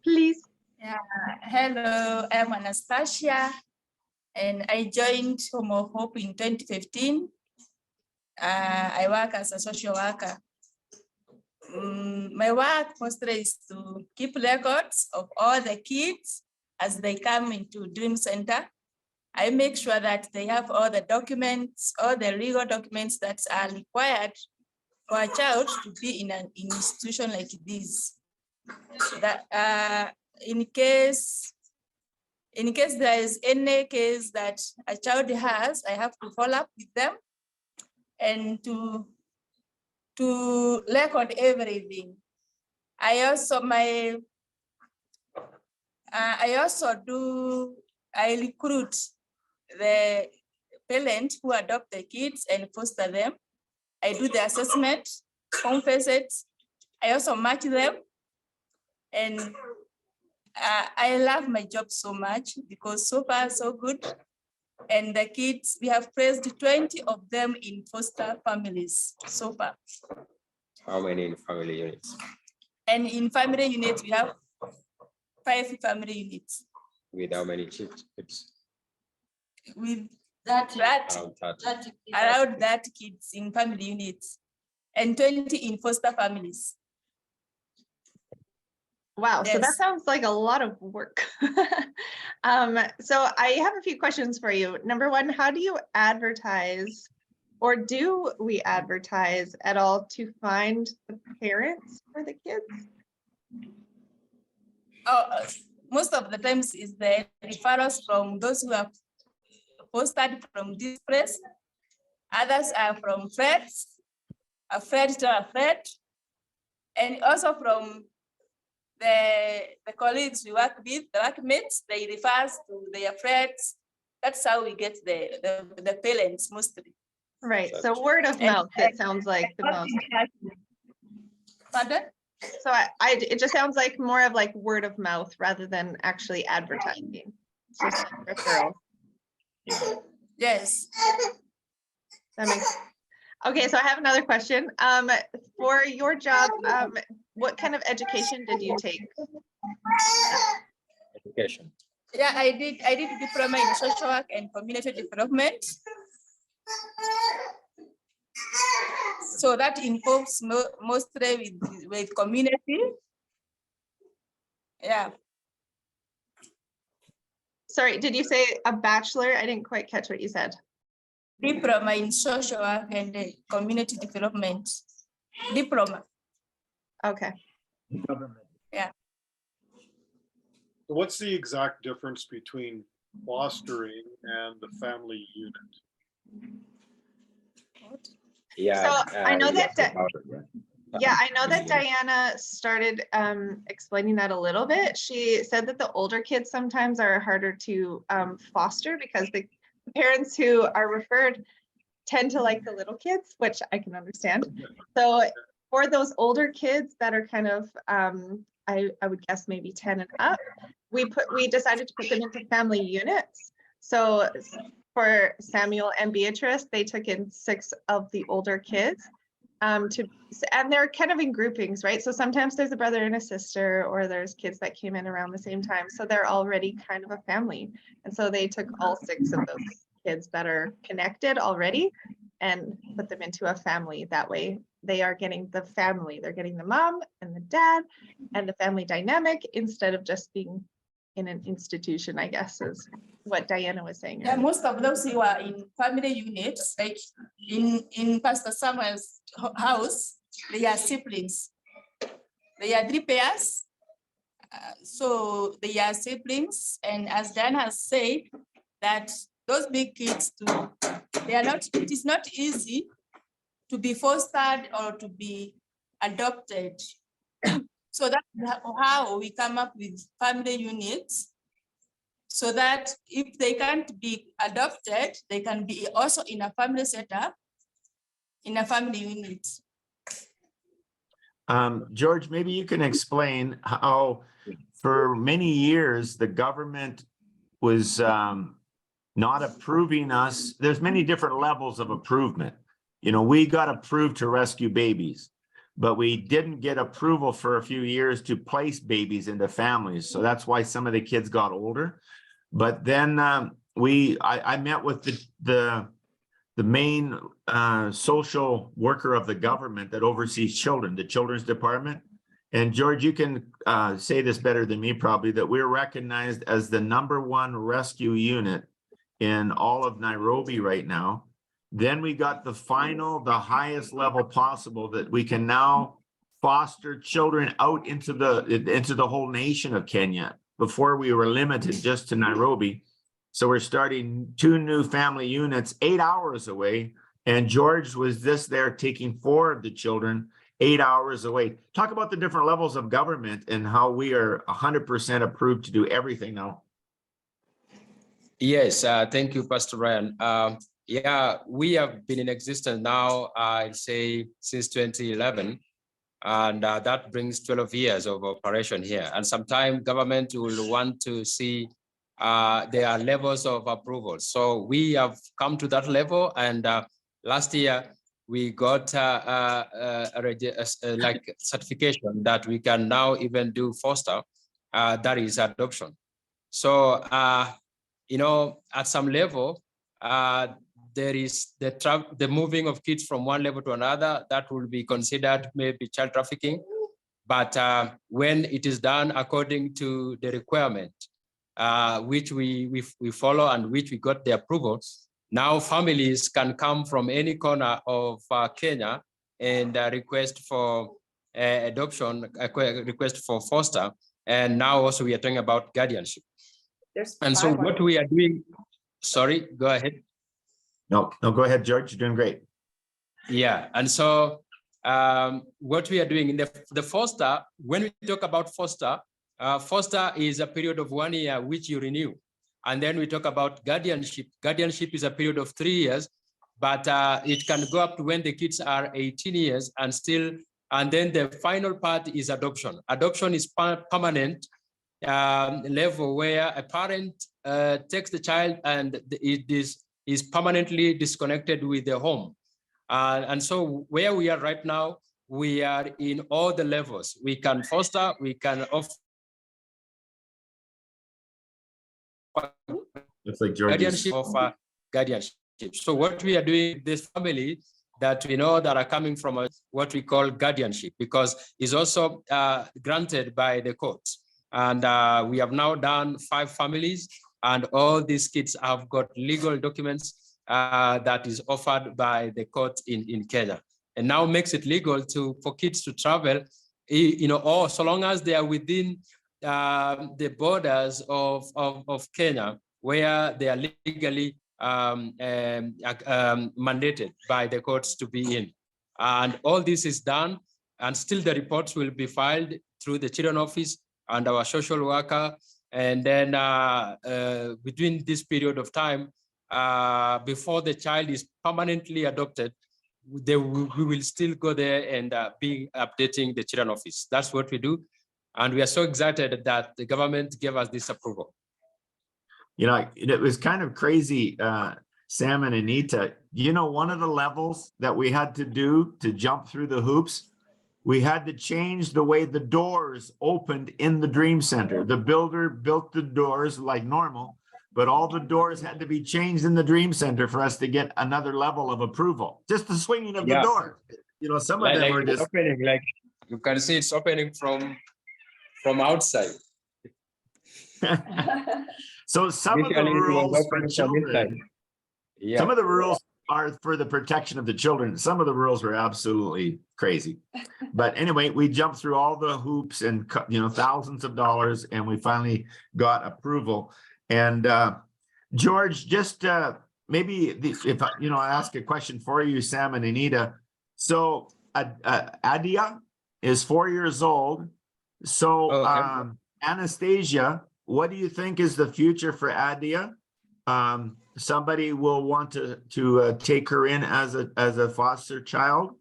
please. Yeah, hello, I'm Anastasia, and I joined Home of Hope in 2015. I work as a social worker. My work mostly is to keep records of all the kids as they come into Dream Center. I make sure that they have all the documents, all the legal documents that are required for a child to be in an institution like this. That in case there is any case that a child has, I have to follow up with them and to record everything. I recruit the parents who adopt the kids and foster them. I do the assessment, home visits. I also match them. And I love my job so much because so far so good. And the kids, we have raised 20 of them in foster families so far. How many in family units? And in family units, we have 5 family units. With how many kids? With around that kids in family units and 20 in foster families. Wow, so that Yes. sounds like a lot of work. So I have a few questions for you. Number one, how do you advertise, or do we advertise at all to find the parents for the kids? Most of the times is the referrals from those who have fostered from this place. Others are from friends, a friend to a friend, and also from the colleagues we work with, the workmates, they refer to their friends. That's how we get the parents mostly. Right, so word of mouth, it sounds like the most. Pardon? So it just sounds like more of like word of mouth rather than actually advertising. It's just referral. Yes. That makes. Okay, so I have another question. For your job, what kind of education did you take? Education. Yeah, I did diploma in social work and community development. So that involves mostly with community. Yeah, Sorry, did you say a bachelor? I didn't quite catch what you said. diploma in social work and community development. Diploma. Okay. What's the exact difference between fostering and the family unit? Yeah. So I know that, yeah. I know that Diana started explaining that a little bit. She said that the older kids sometimes are harder to foster because the parents who are referred tend to like the little kids, which I can understand. So for those older kids that are kind of, I would guess maybe 10 and up, we decided to put them into family units. So for Samuel and Beatrice, they took in 6 of the older kids. And they're kind of in groupings, right? So sometimes there's a brother and a sister, or there's kids that came in around the same time. So they're already kind of a family. And so they took all 6 of those kids that are connected already and put them into a family. That way they are getting the family. They're getting the mom and the dad and the family dynamic instead of just being in an institution, I guess, is what Diana was saying. Yeah, most of those who are in family units, like in Pastor Samuel's house, they are siblings. They are 3 pairs. So they are siblings. And as Dan has said, that those big kids too, it is not easy to be fostered or to be adopted. So that's how we come up with family units, so that if they can't be adopted, they can be also in a family setup, in a family unit. George, maybe you can explain how for many years the government was not approving us. There's many different levels of approvement. You know, we got approved to rescue babies, but we didn't get approval for a few years to place babies into families. So that's why some of the kids got older. But then I met with the main social worker of the government that oversees children, the Children's Department. And George, you can say this better than me probably, that we're recognized as the #1 rescue unit in all of Nairobi right now. Then we got the highest level possible that we can now foster children out into the whole nation of Kenya. Before we were limited just to Nairobi. So we're starting 2 new family units 8 hours away. And George was just there taking 4 of the children 8 hours away. Talk about the different levels of government and how we are 100% approved to do everything now. Yes, thank you, Pastor Ryan. Yeah, we have been in existence now, I'd say since 2011, and that brings 12 years of operation here. And sometimes government will want to see there are levels of approval. So we have come to that level, and last year we got like certification that we can now even do foster, that is adoption. So, you know, at some level, there is the moving of kids from one level to another that will be considered maybe child trafficking. But when it is done according to the requirement, which we follow and which we got the approval, now families can come from any corner of Kenya and request for adoption, request for foster. And now also we are talking about guardianship. And so what we are doing, sorry, go ahead. No, go ahead, George, you're doing great. Yeah, and so what we are doing in the foster, when we talk about foster, foster is a period of 1 year which you renew. And then we talk about guardianship. Guardianship is a period of 3 years, but it can go up to when the kids are 18 years and still, and then the final part is adoption. Adoption is permanent level where a parent takes the child and it is permanently disconnected with the home. And so where we are right now, we are in all the levels. We can foster, we can offer guardianship, offer guardianship. So what we are doing, this family that we know that are coming from what we call guardianship, because it's also granted by the courts. And we have now done 5 families, and all these kids have got legal documents that is offered by the court in Kenya, and now makes it legal for kids to travel, or so long as they are within the borders of Kenya, where they are legally mandated by the courts to be in. And all this is done, and still the reports will be filed through the Children Office and our social worker. And then between this period of time, before the child is permanently adopted, we will still go there and be updating the Children Office. That's what we do. And we are so excited that the government gave us this approval. You know, it was kind of crazy, Sam and Anita. You know, one of the levels that we had to do to jump through the hoops, we had to change the way the doors opened in the Dream Center. The builder built the doors like normal, but all the doors had to be changed in the Dream Center for us to get another level of approval. Just the swinging of the door. You know, some of them were just opening, like you can see it's opening from outside. So some of the rules for children, some of the rules are for the protection of the children. Some of the rules were absolutely crazy. But anyway, we jumped through all the hoops and, thousands of dollars, and we finally got approval. And George, just maybe if I ask a question for you, Sam and Anita. So Adia is 4 years old. So Anastasia, what do you think is the future for Adia? Somebody will want to take her in as a foster child.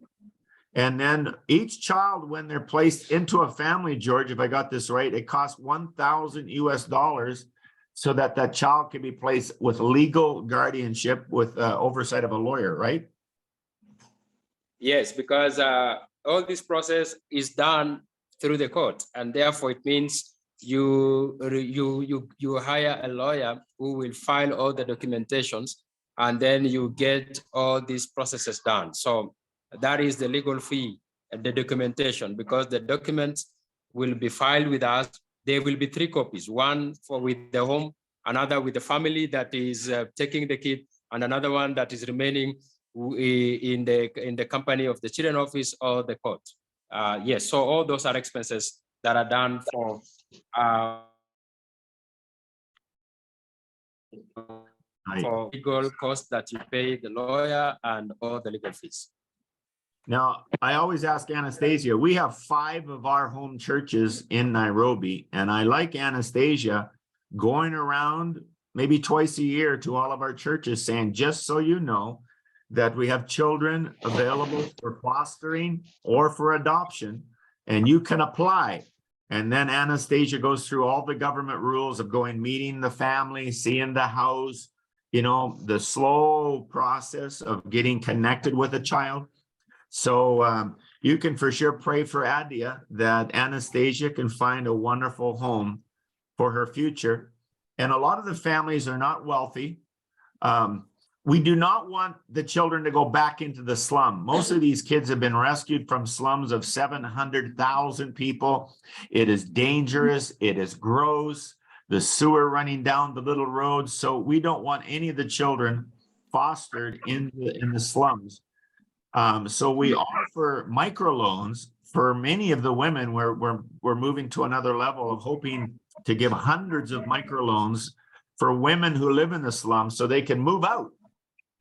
And then each child, when they're placed into a family, George, if I got this right, it costs $1,000 US so that child can be placed with legal guardianship with oversight of a lawyer, right? Yes, because all this process is done through the court, and therefore it means you hire a lawyer who will file all the documentations, and then you get all these processes done. So that is the legal fee and the documentation, because the documents will be filed with us. There will be 3 copies, one with the home, another with the family that is taking the kid, and another one that is remaining in the company of the Children Office or the court. Yes, so all those are expenses that are done for legal costs that you pay the lawyer and all the legal fees. Now, I always ask Anastasia, we have 5 of our home churches in Nairobi, and I like Anastasia going around maybe twice a year to all of our churches saying, just so you know, that we have children available for fostering or for adoption, and you can apply. And then Anastasia goes through all the government rules of meeting the family, seeing the house, the slow process of getting connected with a child. So you can for sure pray for Adia that Anastasia can find a wonderful home for her future. And a lot of the families are not wealthy. We do not want the children to go back into the slum. Most of these kids have been rescued from slums of 700,000 people. It is dangerous. It is gross. The sewer running down the little roads. So we don't want any of the children fostered in the slums. So we offer microloans for many of the women. We're moving to another level of hoping to give hundreds of microloans for women who live in the slums so they can move out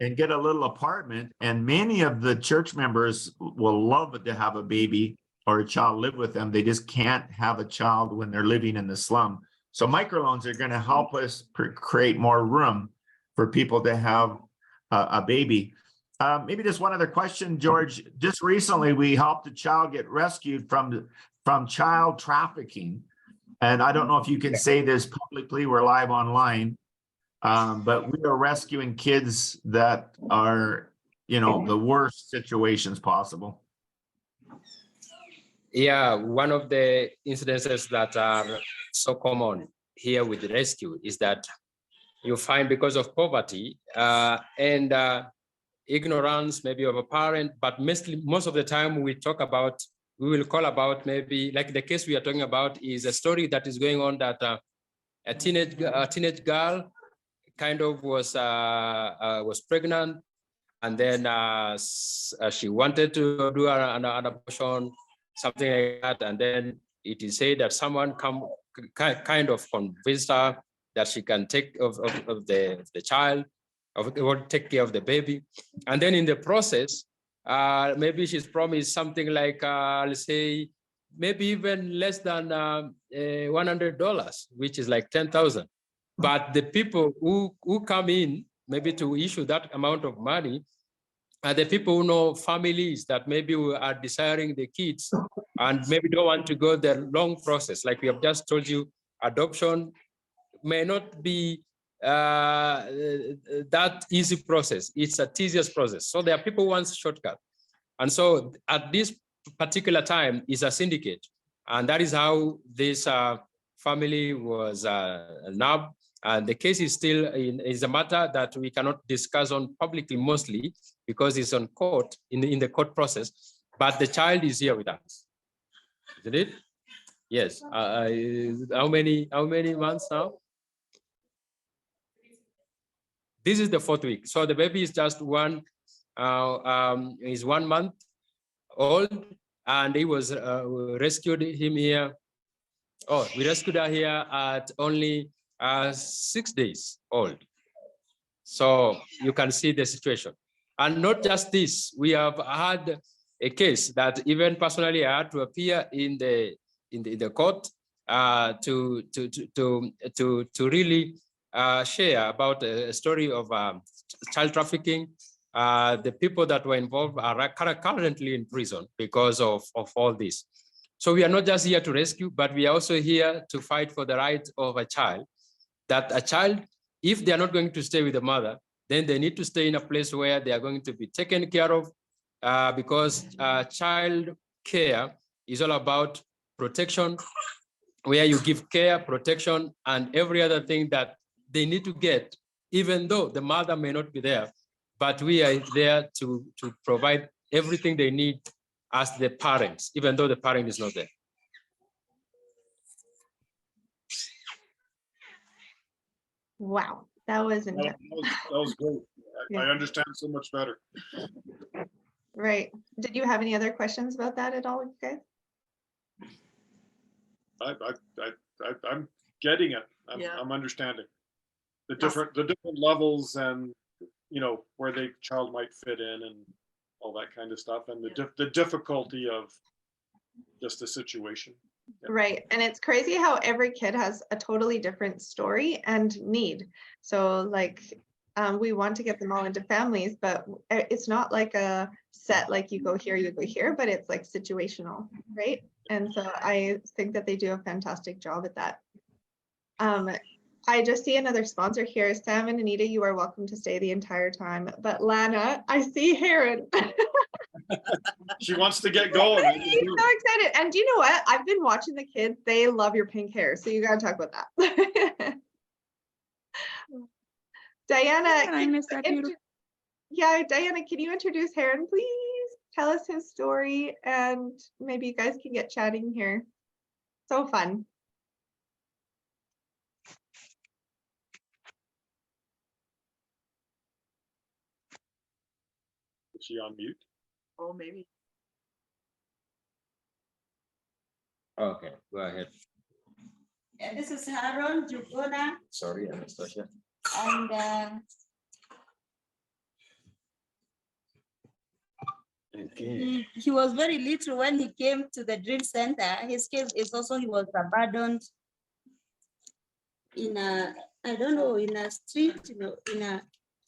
and get a little apartment. And many of the church members will love to have a baby or a child live with them. They just can't have a child when they're living in the slum. So microloans are going to help us create more room for people to have a baby. Maybe just one other question, George. Just recently, we helped a child get rescued from child trafficking. And I don't know if you can say this publicly, we're live online. But we are rescuing kids that are, the worst situations possible. Yeah, one of the incidences that are so common here with the rescue is that you find, because of poverty and ignorance maybe of a parent, but most of the time we talk about we will call about maybe like the case we are talking about is a story that is going on that a teenage girl kind of was pregnant, and then she wanted to do an abortion, something like that, and then it is said that someone kind of convinced her that she can take of the child, or take care of the baby, and then in the process, maybe she's promised something like let's say maybe even less than $100, which is like 10,000. But the people who come in maybe to issue that amount of money are the people who know families that maybe are desiring the kids and maybe don't want to go the long process. Like we have just told you, adoption may not be that easy process. It's a tedious process. So there are people who want shortcut. And so at this particular time is a syndicate. And that is how this family was nabbed. And the case is still is a matter that we cannot discuss on publicly mostly because it's on court, in the court process, but the child is here with us. Isn't it? Yes. How many months now? This is the 4th week. So the baby is just 1 month old, and he was rescued him here. Oh, we rescued her here at only 6 days old. So you can see the situation. And not just this, we have had a case that even personally I had to appear in the court to really share about a story of child trafficking. The people that were involved are currently in prison because of all this. So we are not just here to rescue, but we are also here to fight for the right of a child. That a child, if they are not going to stay with the mother, then they need to stay in a place where they are going to be taken care of, because child care is all about protection, where you give care, protection, and every other thing that they need to get, even though the mother may not be there, but we are there to provide everything they need as the parents, even though the parent is not there. Wow, that was intense. That was great. Yeah. I understand so much better. Right. Did you have any other questions about that at all, guys? I'm getting it. I'm understanding the different levels, and where the child might fit in and all that kind of stuff, and the difficulty of just the situation. Yeah. Right. And it's crazy how every kid has a totally different story and need. So like we want to get them all into families, but it's not like a set, like you go here, but it's like situational, right? And so I think that they do a fantastic job at that. I just see another sponsor here. Sam and Anita, you are welcome to stay the entire time. But Lana, I see Heron. She wants to get going. He's so excited. And do you know what? I've been watching the kids. They love your pink hair. So you got to talk about that. Diana. Diana, can you introduce Heron, please? Tell us his story, and maybe you guys can get chatting here. So fun. Is she on mute? Oh, maybe. Okay, go ahead. Yeah, this is Haron Jugona, Sorry, Anastasia. and he was very little when he came to the Dream Center. His case is also he was abandoned in a, I don't know, in a street, in a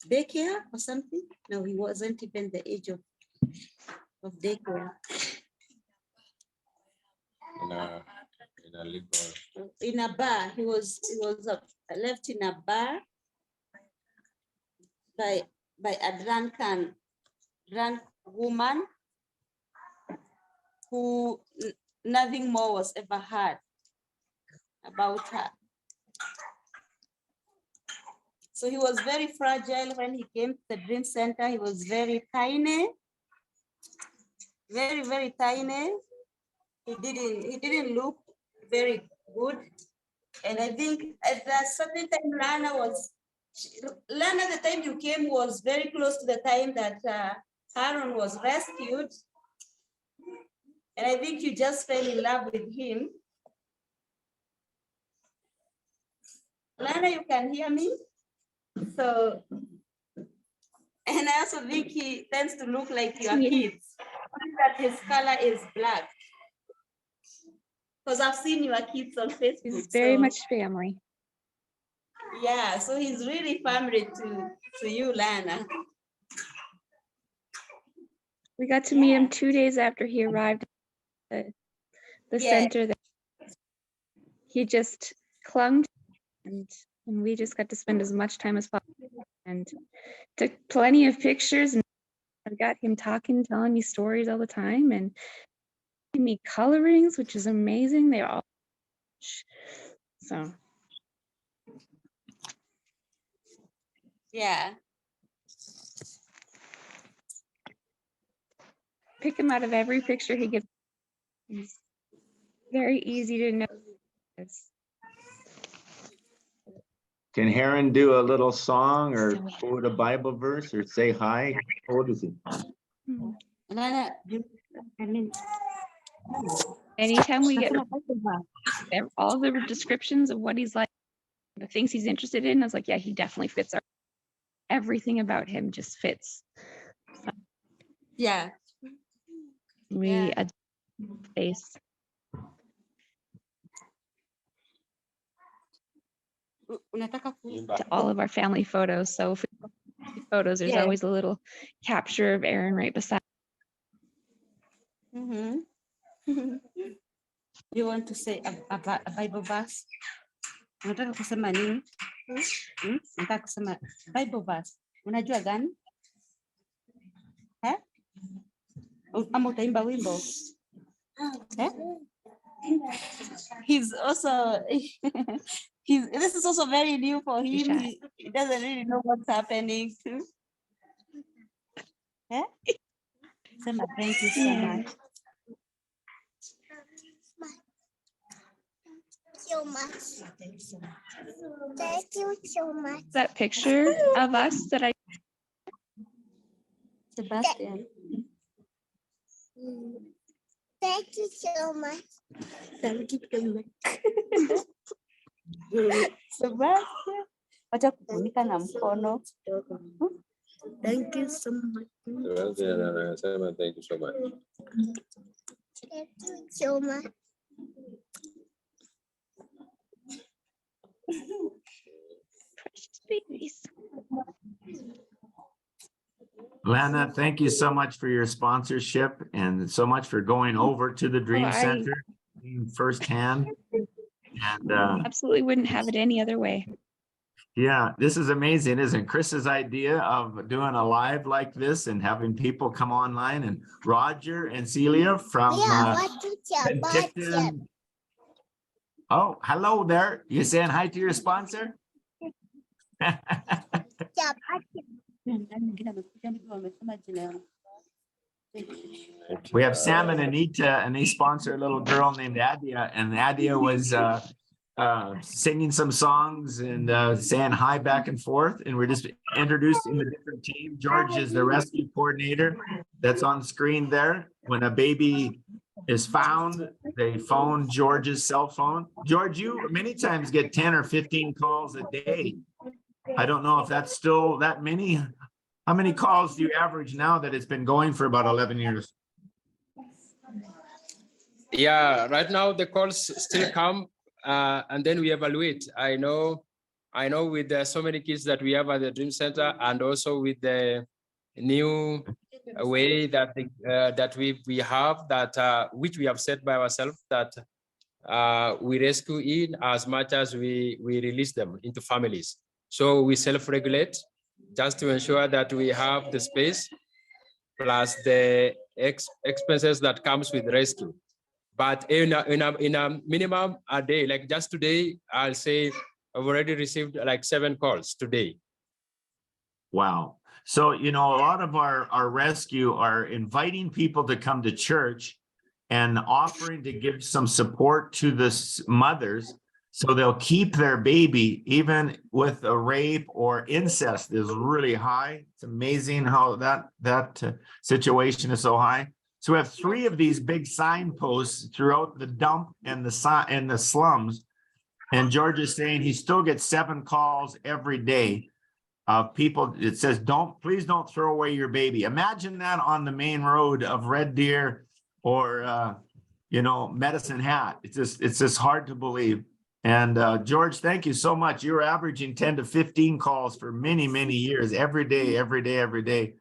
daycare or something. No, he wasn't even the age of daycare. In a bar, he was left in a bar by a drunk woman who nothing more was ever heard about her. So he was very fragile when he came to the Dream Center. He was very tiny, very, very tiny. he didn't look very good. And I think at that certain time, Lana, the time you came was very close to the time that Aaron was rescued. And I think you just fell in love with him. Lana, you can hear me? So, and I also think he tends to look like your kids, only that his color is black. Because I've seen your kids on Facebook. He's very so- much family. Yeah, so he's really family to you, Lana. We got to meet him 2 days after he arrived at the Yeah. center. He just clung to and we just got to spend as much time as possible and took plenty of pictures, and I've got him talking, telling me stories all the time and giving me colorings, which is amazing. They all so Yeah. pick him out of every picture he gets. He's very easy to notice. Can Heron do a little song or quote a Bible verse or say hi? How old is he? Lana, Anytime we get all the descriptions of what he's like, the things he's interested in, I was like, yeah, he definitely fits everything about him just fits. yeah. We Yeah. face. To all of our family photos. So if we take photos, there's Yeah. always a little capture of Aaron right beside. Mhm. You want to say a Bible verse? Unataka kusema nini? Nataka kusema Bible verse. Unajua gani? Eh? Ama utaimba wimbo? Eh? He's also this is also very new for him. shy. He doesn't really know what's happening. Eh? Sema thank you so much. So much. Thank you so much. That picture of us that I Sebastian. Thank you so much. Sebastian. Wacha kufunika na mkono. Thank you so much. Thank you so much. Thank you so much. precious babies. Lana, thank you so much for your sponsorship and so much for going over to the Dream I- Center firsthand. And Absolutely wouldn't have it any other way. yeah, this is amazing, isn't it? Chris's idea of doing a live like this and having people come online, and Roger and Celia from Yeah, what teacher? But Penticton. Oh, hello there. You saying hi to your sponsor? We have Sam and Anita, and they sponsor a little girl named Adia, and Adia was singing some songs and saying hi back and forth, and we're just introducing the different team. George is the rescue coordinator that's on screen there. When a baby is found, they phone George's cell phone. George, you many times get 10 or 15 calls a day. I don't know if that's still that many. How many calls do you average now that it's been going for about 11 years? Yeah, right now the calls still come and then we evaluate. I know with so many kids that we have at the Dream Center, and also with the new way that that we have that which we have set by ourselves, that we rescue in as much as we release them into families. So we self-regulate just to ensure that we have the space plus the expenses that comes with rescue. But in a minimum a day, like just today, I'll say I've already received like 7 calls today. Wow. So, you know, a lot of our rescue are inviting people to come to church and offering to give some support to the mothers so they'll keep their baby even with a rape or incest is really high. It's amazing how that situation is so high. So we have 3 of these big signposts throughout the dump and the slums. And George is saying he still gets 7 calls every day of people. It says, please don't throw away your baby. Imagine that on the main road of Red Deer or, Medicine Hat. It's just hard to believe. And George, thank you so much. You were averaging 10 to 15 calls for many, many years, every day.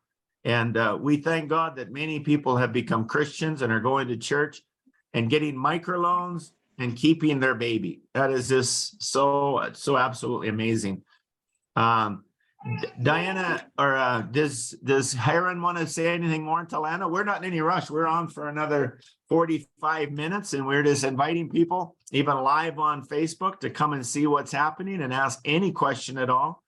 And we thank God that many people have become Christians and are going to church and getting microloans and keeping their baby. That is just so absolutely amazing. Diana, or does Hiram want to say anything more to Lana? We're not in any rush. We're on for another 45 minutes, and we're just inviting people, even live on Facebook, to come and see what's happening and ask any question at all.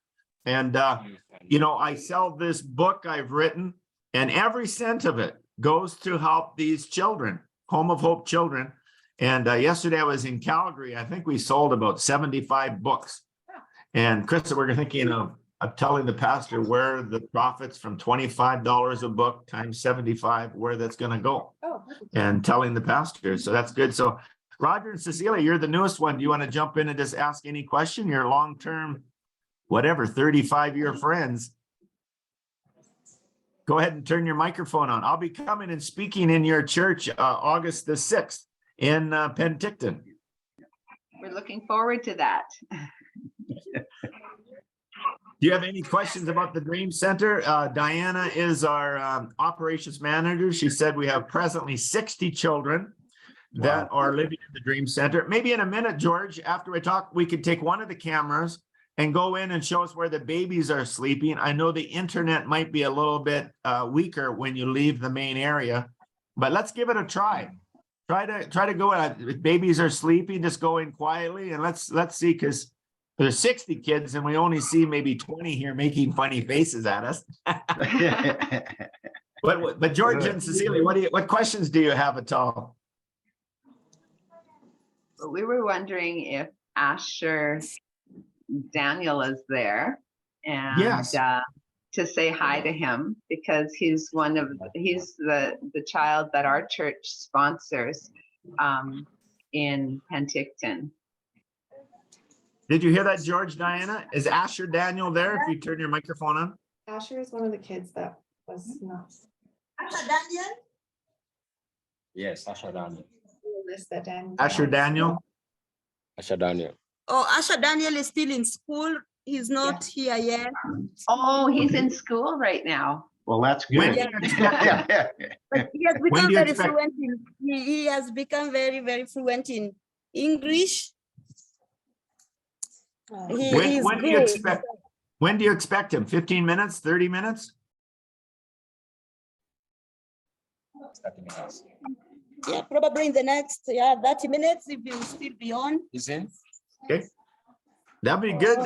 And, I sell this book I've written, and every cent of it goes to help these children, Home of Hope children. And yesterday I was in Calgary. I think we sold about 75 books. And Krista, we're thinking of telling the pastor where the profits from $25 a book times 75, where that's going to go. And telling the pastor. So that's good. So Roger and Cecilia, you're the newest one. Do you want to jump in and just ask any question? Your long-term, 35-year friends. Go ahead and turn your microphone on. I'll be coming and speaking in your church August the 6th in Penticton. We're looking forward to that. Do you have any questions about the Dream Center? Diana is our operations manager. She said we have presently 60 children that are living in the Dream Center. Maybe in a minute, George, after we talk, we could take one of the cameras and go in and show us where the babies are sleeping. I know the internet might be a little bit weaker when you leave the main area, but let's give it a try. Try to go in. If babies are sleeping, just go in quietly and let's see, because there's 60 kids and we only see maybe 20 here making funny faces at us. But George and Cecilia, what questions do you have at all? We were wondering if Asher Daniel is there, and Yes. To say hi to him, because he's the child that our church sponsors in Penticton. Did you hear that, George, Diana? Is Asher Daniel there? If you turn your microphone on. Asher is one of the kids that was not. Asher Daniel? Yes, Asher Daniel. Asher Daniel. Asher Daniel. Oh, Asher Daniel is still in school. He's not here yet. Oh, he's in school right now. Well, that's good. When do you expect him? But he has When become do you very expect- fluent he has become very, very fluent in English. He is When do you good. expect him? 15 minutes, 30 minutes? Yeah, probably in the next 30 minutes if you will still be on. Is in? Okay. That'd be good,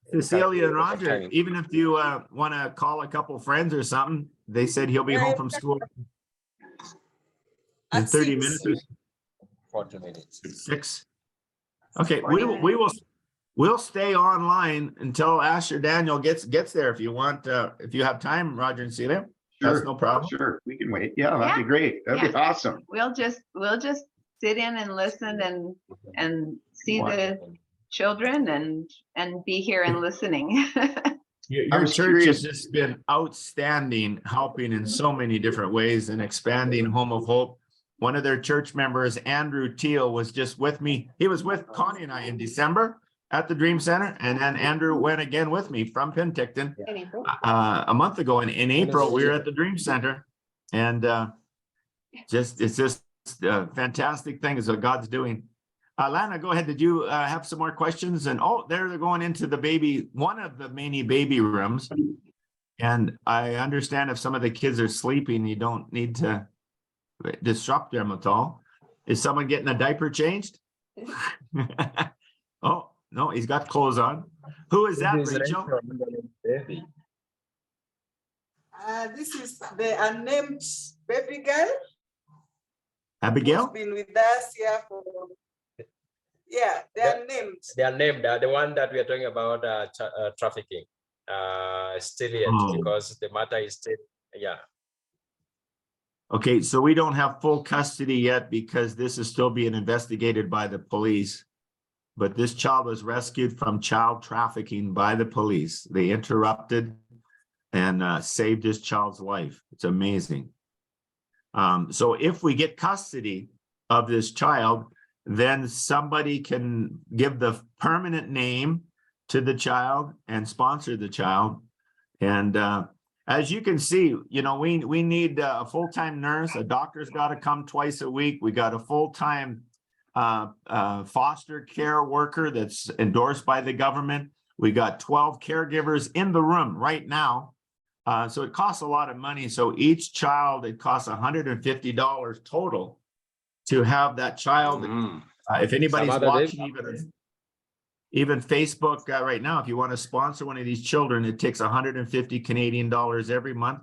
Cecilia and Roger, even if you want to call a couple friends or something. They said he'll be home from school in 30 minutes or 40 minutes. 6. Okay, we'll stay online until Asher Daniel gets there if you want, if you have time, Roger and Cecilia. That's Sure, no problem. Sure, we can wait. Yeah, that'd be Yeah. great. That'd be awesome. We'll just sit in and listen and see the children and be here and listening. Your I was church curious- has just been outstanding, helping in so many different ways and expanding Home of Hope. One of their church members, Andrew Teal, was just with me. He was with Connie and I in December at the Dream Center. And then Andrew went again with me from Penticton In April. a month ago. In April, we were at the Dream Center. And it's just a fantastic thing is what God's doing. Lana, go ahead. Did you have some more questions? And they're going into one of the many baby rooms. And I understand if some of the kids are sleeping, you don't need to disrupt them at all. Is someone getting a diaper changed? Oh, no, he's got clothes on. Who is that, Rachel? This is the unnamed baby girl. Abigail? Been with us here for, yeah, they are named. They are named, the one that we are talking about, trafficking, still yet, Oh. because the matter is still, yeah. Okay, so we don't have full custody yet because this is still being investigated by the police. But this child was rescued from child trafficking by the police. They interrupted and saved this child's life. It's amazing. So if we get custody of this child, then somebody can give the permanent name to the child and sponsor the child. And as you can see, you know, we need a full-time nurse. A doctor's got to come twice a week. We got a full-time foster care worker that's endorsed by the government. We got 12 caregivers in the room right now. So it costs a lot of money. So each child, it costs $150 total to have that child. If anybody's Some other watching even Facebook right now, if you want to sponsor one of these children, it takes 150 Canadian dollars every month.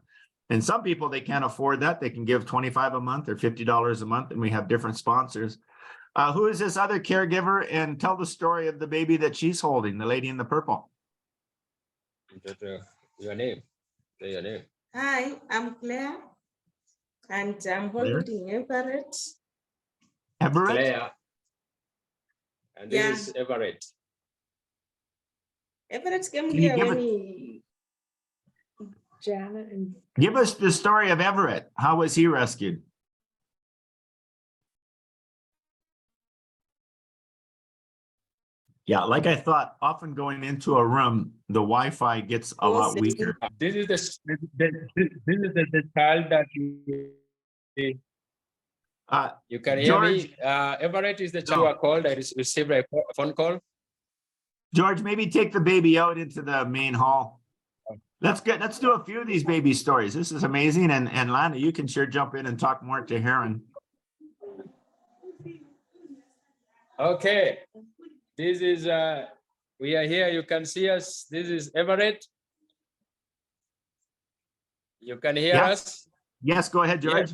And some people, they can't afford that. They can give 25 a month or $50 a month, and we have different sponsors. Who is this other caregiver? And tell the story of the baby that she's holding, the lady in the purple. Your name. Say your name. Hi, I'm Claire, and I'm holding Everett. Everett? Claire. And this is Everett. Everett came Can you here give when it- he. Janet and Give us the story of Everett. How was he rescued? Yeah, like I thought, often going into a room, the Wi-Fi gets a lot weaker. This is the child that you can hear George, me. Everett is the child I called. I received a phone call. George, maybe take the baby out into the main hall. Let's do a few of these baby stories. This is amazing. And Lana, you can sure jump in and talk more to Heron. Okay. This is, we are here. You can see us. This is Everett. You can hear us? Yes, go ahead, George.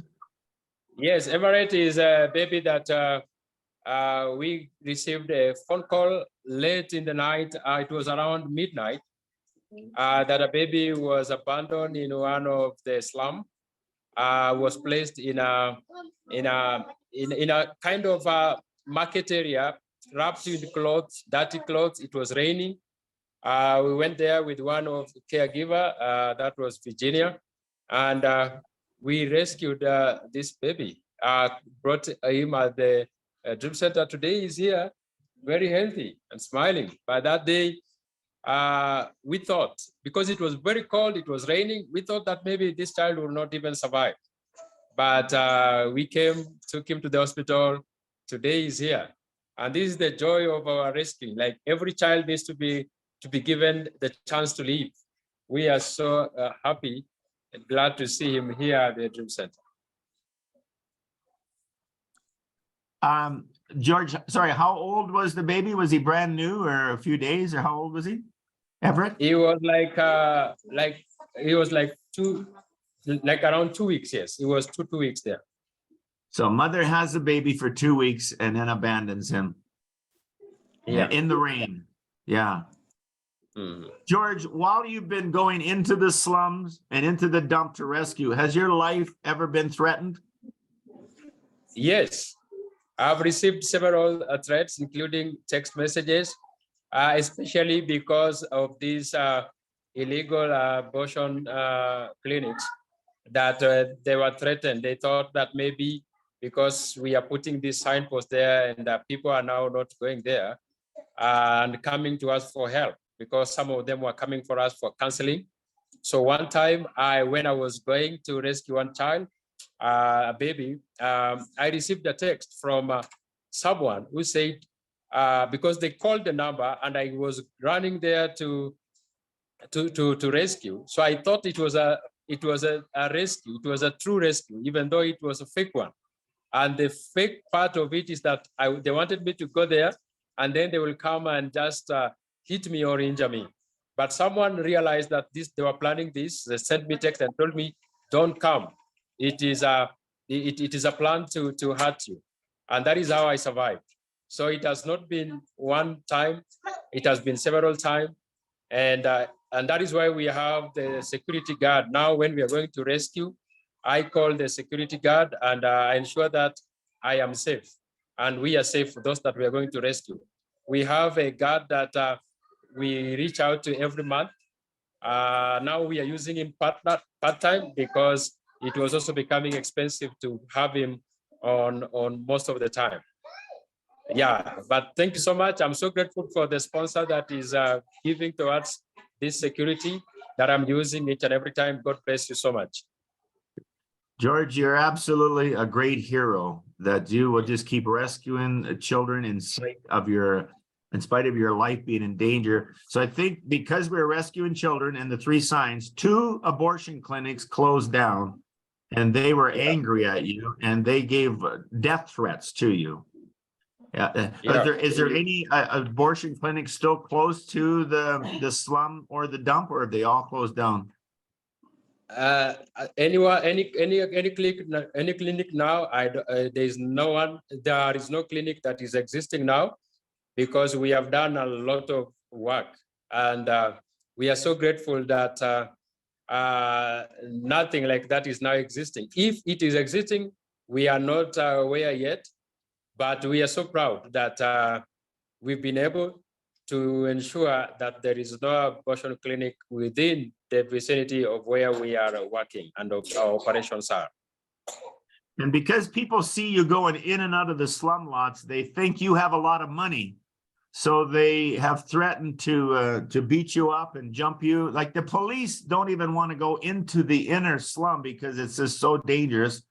Yes, Everett is a baby that we received a phone call late in the night. It was around midnight that a baby was abandoned in one of the slum. Was placed in a kind of market area, wrapped in clothes, dirty clothes. It was raining. We went there with one of the caregiver, that was Virginia, and we rescued this baby. Brought him at the dream center. Today he's here, very healthy and smiling. By that day, we thought, because it was very cold, it was raining, we thought that maybe this child will not even survive. But we came, took him to the hospital. Today he's here. And this is the joy of our rescue. Like every child needs to be given the chance to live. We are so happy and glad to see him here at the Dream Center. George, sorry, how old was the baby? Was he brand new or a few days, or how old was he? Everett? He was like around 2 weeks. Yes, he was two weeks there. So mother has the baby for 2 weeks and then abandons him. Yeah. In the rain. Yeah. Mm. George, while you've been going into the slums and into the dump to rescue, has your life ever been threatened? Yes, I've received several threats, including text messages, especially because of these illegal abortion clinics that they were threatened. They thought that maybe because we are putting this signpost there and people are now not going there and coming to us for help, because some of them were coming for us for counseling. So one time when I was going to rescue one child, a baby, I received a text from someone who said, because they called the number and I was running there to rescue. So I thought it was a rescue. It was a true rescue, even though it was a fake one. And the fake part of it is that they wanted me to go there and then they will come and just hit me or injure me. But someone realized that they were planning this. They sent me text and told me, don't come. It is it is a plan to hurt you. And that is how I survived. So it has not been one time, it has been several times. And that is why we have the security guard. Now, when we are going to rescue, I call the security guard and I ensure that I am safe and we are safe for those that we are going to rescue. We have a guard that we reach out to every month. Now we are using him part-time because it was also becoming expensive to have him on most of the time. Yeah, but thank you so much. I'm so grateful for the sponsor that is giving towards this security that I'm using each and every time. God bless you so much. George, you're absolutely a great hero that you will just keep rescuing children in spite of your life being in danger. So I think because we're rescuing children in the 3 signs, 2 abortion clinics closed down and they were angry at you and they gave death threats to you. Yeah. Is there any abortion clinic still close to the slum or the dump, or are they all closed down? Anyone, any clinic now? There is no one. There is no clinic that is existing now because we have done a lot of work, and we are so grateful that nothing like that is now existing. If it is existing, we are not aware yet. But we are so proud that we've been able to ensure that there is no abortion clinic within the vicinity of where we are working and our operations are. And because people see you going in and out of the slum lots, they think you have a lot of money. So they have threatened to beat you up and jump you. Like the police don't even want to go into the inner slum because it's just so dangerous.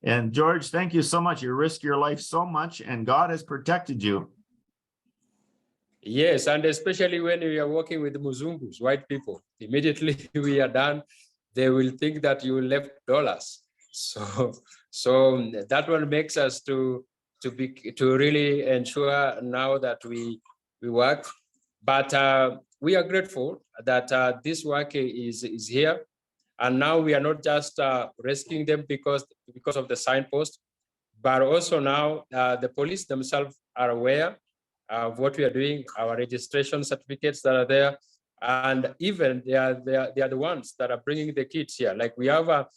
And George, thank you so much. You risk your life so much and God has protected you. Yes, and especially when we are working with Muzungus, white people, immediately we are done, they will think that you left dollars. So that one makes us to really ensure now that we work. But we are grateful that this work is here. And now we are not just rescuing them because of the signpost, but also now the police themselves are aware of what we are doing, our registration certificates that are there, and even they are the ones that are bringing the kids here. Like we have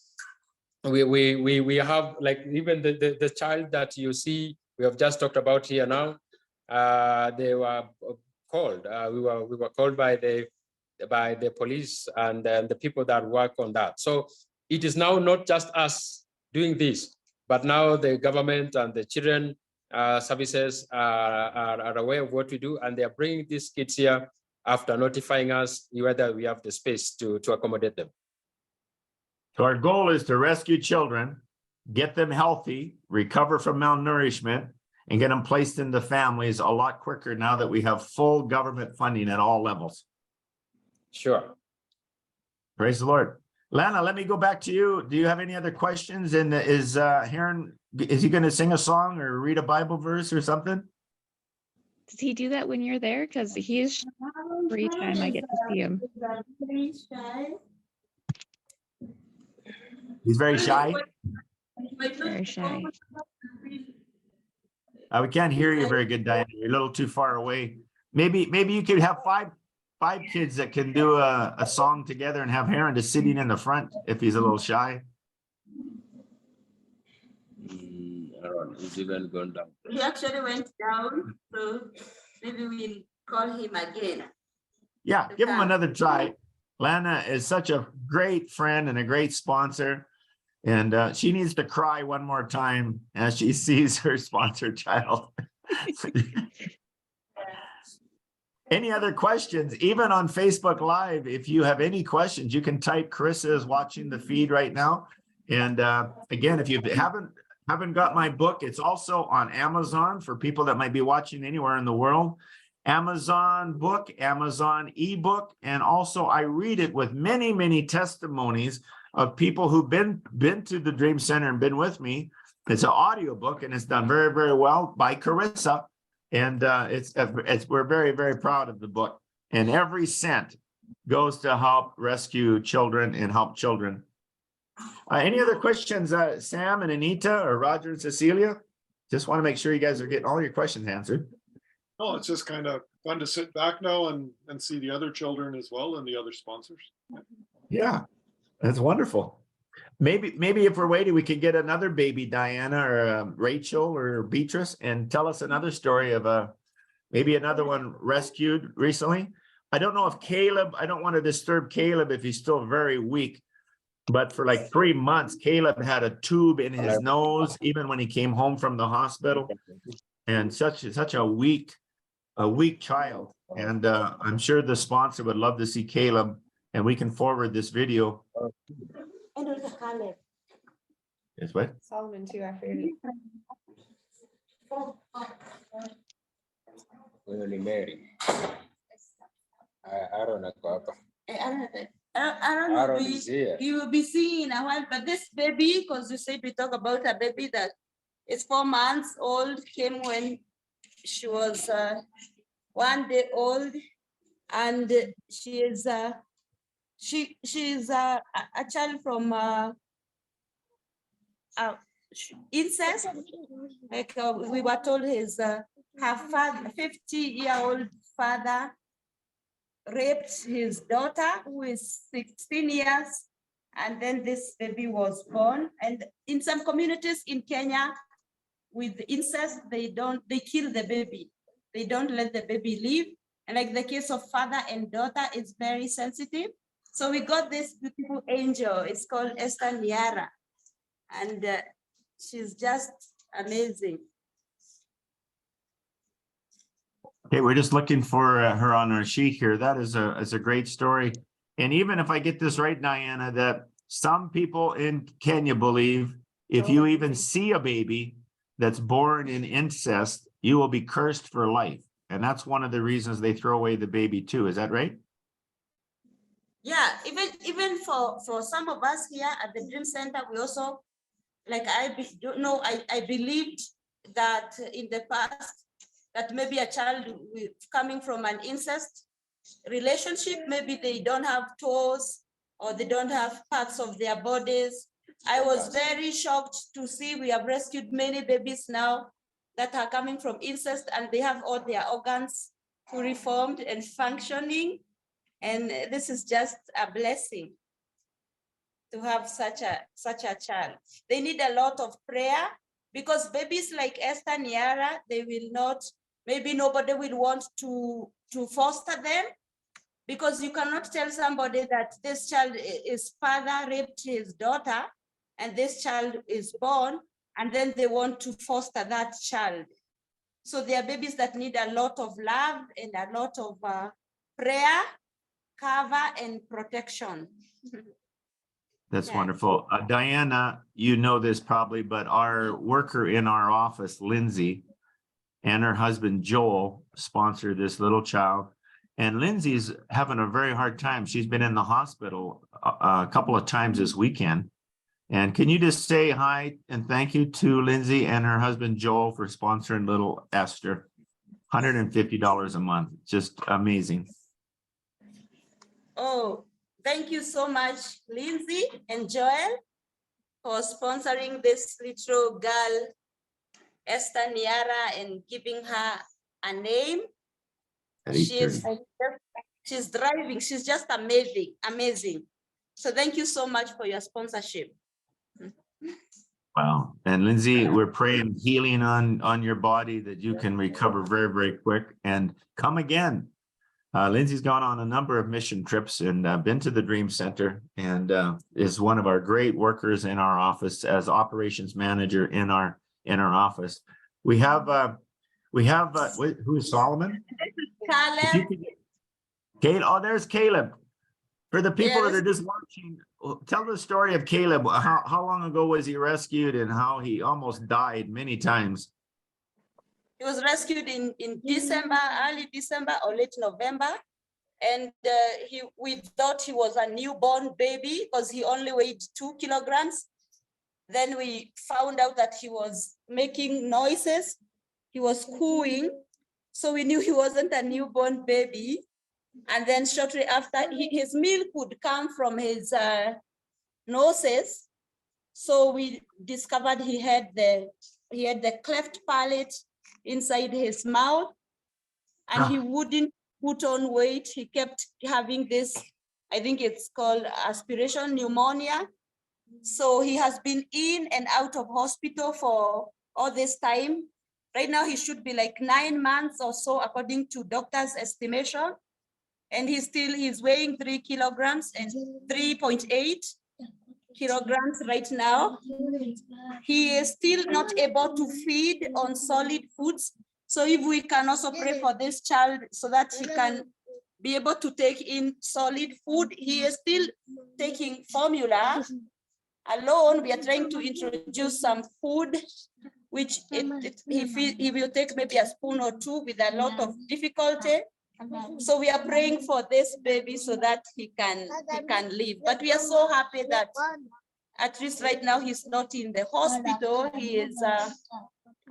we have like even the child that you see we have just talked about here now. They were called. We were called by the police and the people that work on that. So it is now not just us doing this, but now the government and the children services are aware of what we do, and they are bringing these kids here after notifying us whether we have the space to accommodate them. So our goal is to rescue children, get them healthy, recover from malnourishment, and get them placed into families a lot quicker now that we have full government funding at all levels. Sure. Praise the Lord. Lana, let me go back to you. Do you have any other questions? And is Heron, is he going to sing a song or read a Bible verse or something? Does he do that when you're there? Because he is every time I get to see him. He's very shy. Very shy. We can't hear you very good, Diana. You're a little too far away. Maybe you could have five kids that can do a song together and have Heron just sitting in the front if he's a little shy. He's even gone down. He actually went down, so maybe we'll call him again. Yeah, give him another try. Lana is such a great friend and a great sponsor. And she needs to cry one more time as she sees her sponsor child. Any other questions? Even on Facebook Live, if you have any questions, you can type. Carissa is watching the feed right now. And again, if you haven't got my book, it's also on Amazon for people that might be watching anywhere in the world. Amazon book, Amazon ebook, and also I read it with many, many testimonies of people who've been to the Dream Center and been with me. It's an audio book and it's done very, very well by Carissa. And we're very, very proud of the book. And every cent goes to help rescue children and help children. Any other questions, Sam and Anita or Roger and Cecilia? Just want to make sure you guys are getting all your questions answered. No, it's just kind of fun to sit back now and see the other children as well and the other sponsors. Yeah, that's wonderful. Maybe if we're waiting, we could get another baby, Diana or Rachel or Beatrice, and tell us another story of maybe another one rescued recently. I don't know if Caleb, I don't want to disturb Caleb if he's still very weak, but for like 3 months, Caleb had a tube in his nose, even when he came home from the hospital, and such a weak child. And I'm sure the sponsor would love to see Caleb, and we can forward this video. And also Caleb. Yes, what? Solomon too, I figured. Mary. Aaron ako hapa. Aaron Aaron is here. you will be seeing in a while, but this baby, because you said we talk about a baby that is 4 months old, came when she was 1 day old, and she is a child from incest. Like we were told, her father, 50-year-old father, raped his daughter, who is 16 years, and then this baby was born. And in some communities in Kenya, with incest, they kill the baby. They don't let the baby live. And like the case of father and daughter is very sensitive. So we got this beautiful angel. It's called Esther Niara, and she's just amazing. Okay, we're just looking for her on our sheet here. That is a great story. And even if I get this right, Diana, that some people in Kenya believe if you even see a baby that's born in incest, you will be cursed for life. And that's one of the reasons they throw away the baby too. Is that right? Yeah, even for some of us here at the Dream Center, we also, like I believed that in the past, that maybe a child coming from an incest relationship, maybe they don't have toes or they don't have parts of their bodies. I was very shocked to see we have rescued many babies now that are coming from incest, and they have all their organs fully formed and functioning. And this is just a blessing to have such a child. They need a lot of prayer, because babies like Esther Niara, they will not, maybe nobody will want to foster them, because you cannot tell somebody that this child, his father raped his daughter and this child is born, and then they want to foster that child. So there are babies that need a lot of love and a lot of prayer, cover, and protection. That's Yeah. wonderful. Diana, you know this probably, but our worker in our office, Lindsay, and her husband, Joel, sponsored this little child. And Lindsay's having a very hard time. She's been in the hospital a couple of times this weekend. And can you just say hi and thank you to Lindsay and her husband, Joel, for sponsoring little Esther? $150 a month, just amazing. Oh, thank you so much, Lindsay and Joel, for sponsoring this little girl, Esther Niara, and giving her a name. She's driving. She's just amazing. So thank you so much for your sponsorship. Wow. And Lindsay, we're praying healing on your body, that you can recover very, very quick and come again. Lindsay's gone on a number of mission trips and been to the Dream Center, and is one of our great workers in our office as operations manager in our office. We have who is Solomon? Caleb. Caleb. Oh, there's Caleb. For the people that Yes. are just watching, tell the story of Caleb. How long ago was he rescued, and how he almost died many times? He was rescued in December, early December or late November. And we thought he was a newborn baby because he only weighed 2 kilograms. Then we found out that he was making noises. He was cooing. So we knew he wasn't a newborn baby. And then shortly after, his milk would come from his noses. So we discovered he had the cleft palate inside his mouth, and he wouldn't put on weight. He kept having this, I think it's called aspiration pneumonia. So he has been in and out of hospital for all this time. Right now, he should be like 9 months or so, according to doctor's estimation. And he's weighing 3 kilograms and 3.8 kilograms right now. He is still not able to feed on solid foods. So if we can also pray for this child so that he can be able to take in solid food. He is still taking formula alone. We are trying to introduce some food, which he will take maybe a spoon or two with a lot of difficulty. So we are praying for this baby so that he can live. But we are so happy that at least right now he's not in the hospital. He is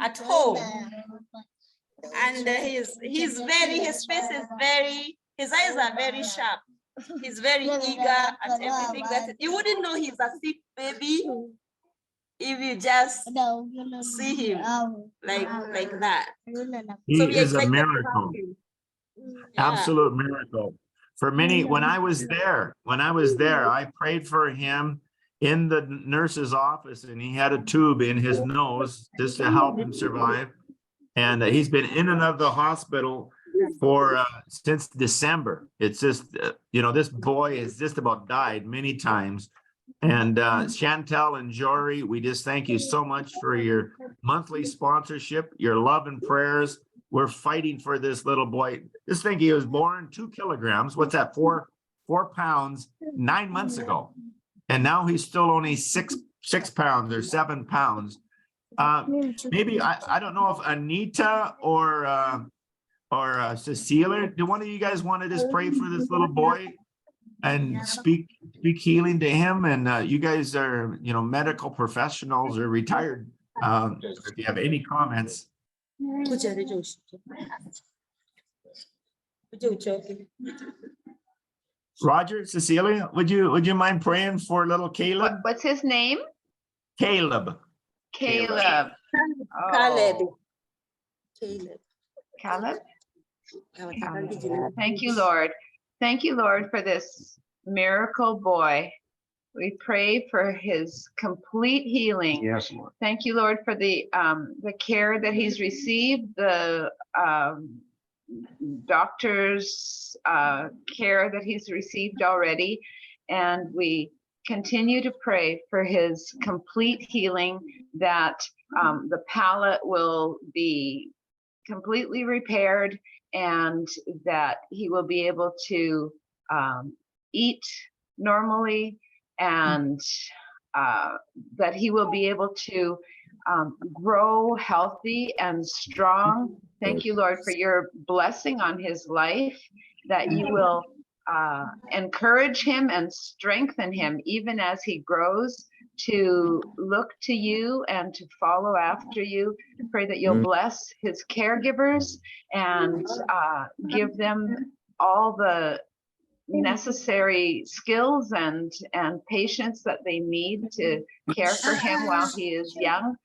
at home, and his face is his eyes are very sharp. He's very eager at everything. That you wouldn't know he's a sick baby if you just see him like that. He So we is a expect miracle. Absolute miracle. For many, when I was there, I prayed for him in the nurse's office, and he had a tube in his nose just to help him survive. And he's been in and out of the hospital for since December. It's just, this boy has just about died many times. And Chantel and Jory, we just thank you so much for your monthly sponsorship, your love and prayers. We're fighting for this little boy. Just think, he was born 2 kilograms. What's that? 4 pounds 9 months ago. And now he's still only 6 pounds or 7 pounds. Maybe I don't know if Anita or Cecilia, do one of you guys want to just pray for this little boy and speak healing to him? And you guys are, medical professionals or retired. If you have any comments. Roger, Cecilia, would you mind praying for little Caleb? What's his name? Caleb. Caleb. Caleb. Caleb. Thank you, Lord. Thank you, Lord, for this miracle boy. We pray for his complete healing. Yes, Lord. Thank you, Lord, for the care that he's received, the doctor's care that he's received already. And we continue to pray for his complete healing, that the palate will be completely repaired, and that he will be able to eat normally, and that he will be able to grow healthy and strong. Thank you, Lord, for your blessing on his life, that you will encourage him and strengthen him even as he grows to look to you and to follow after you. Pray that you'll bless his caregivers and give them all the necessary skills and patience that they need to care for him while he is young.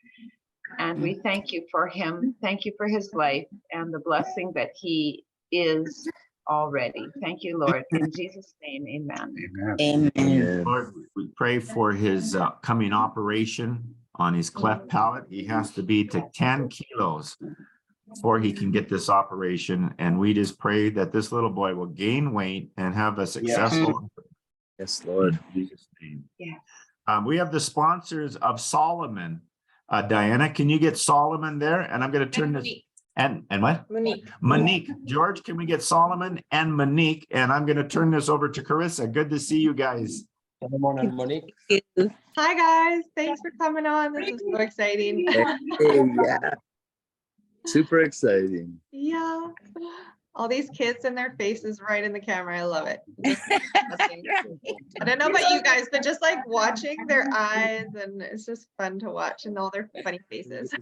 And we thank you for him. Thank you for his life and the blessing that he is already. Thank you, Lord. In Jesus' name, amen. Amen. Lord, we pray for his coming operation on his cleft palate. He has to be to 10 kilos before he can get this operation. And we just pray that this little boy will gain weight and have a successful. Yes, Lord. In Jesus' name. We have the sponsors of Solomon. Diana, can you get Solomon there? And I'm going to turn this. And what? Monique. George, can we get Solomon and Monique? And I'm going to turn this over to Carissa. Good to see you guys. Good morning, Monique. Hi, guys. Thanks for coming on. This is so exciting. Yeah. Super exciting. Yeah. All these kids and their faces right in the camera. I love it. I don't know about you guys, but just like watching their eyes, and it's just fun to watch, and all their funny faces.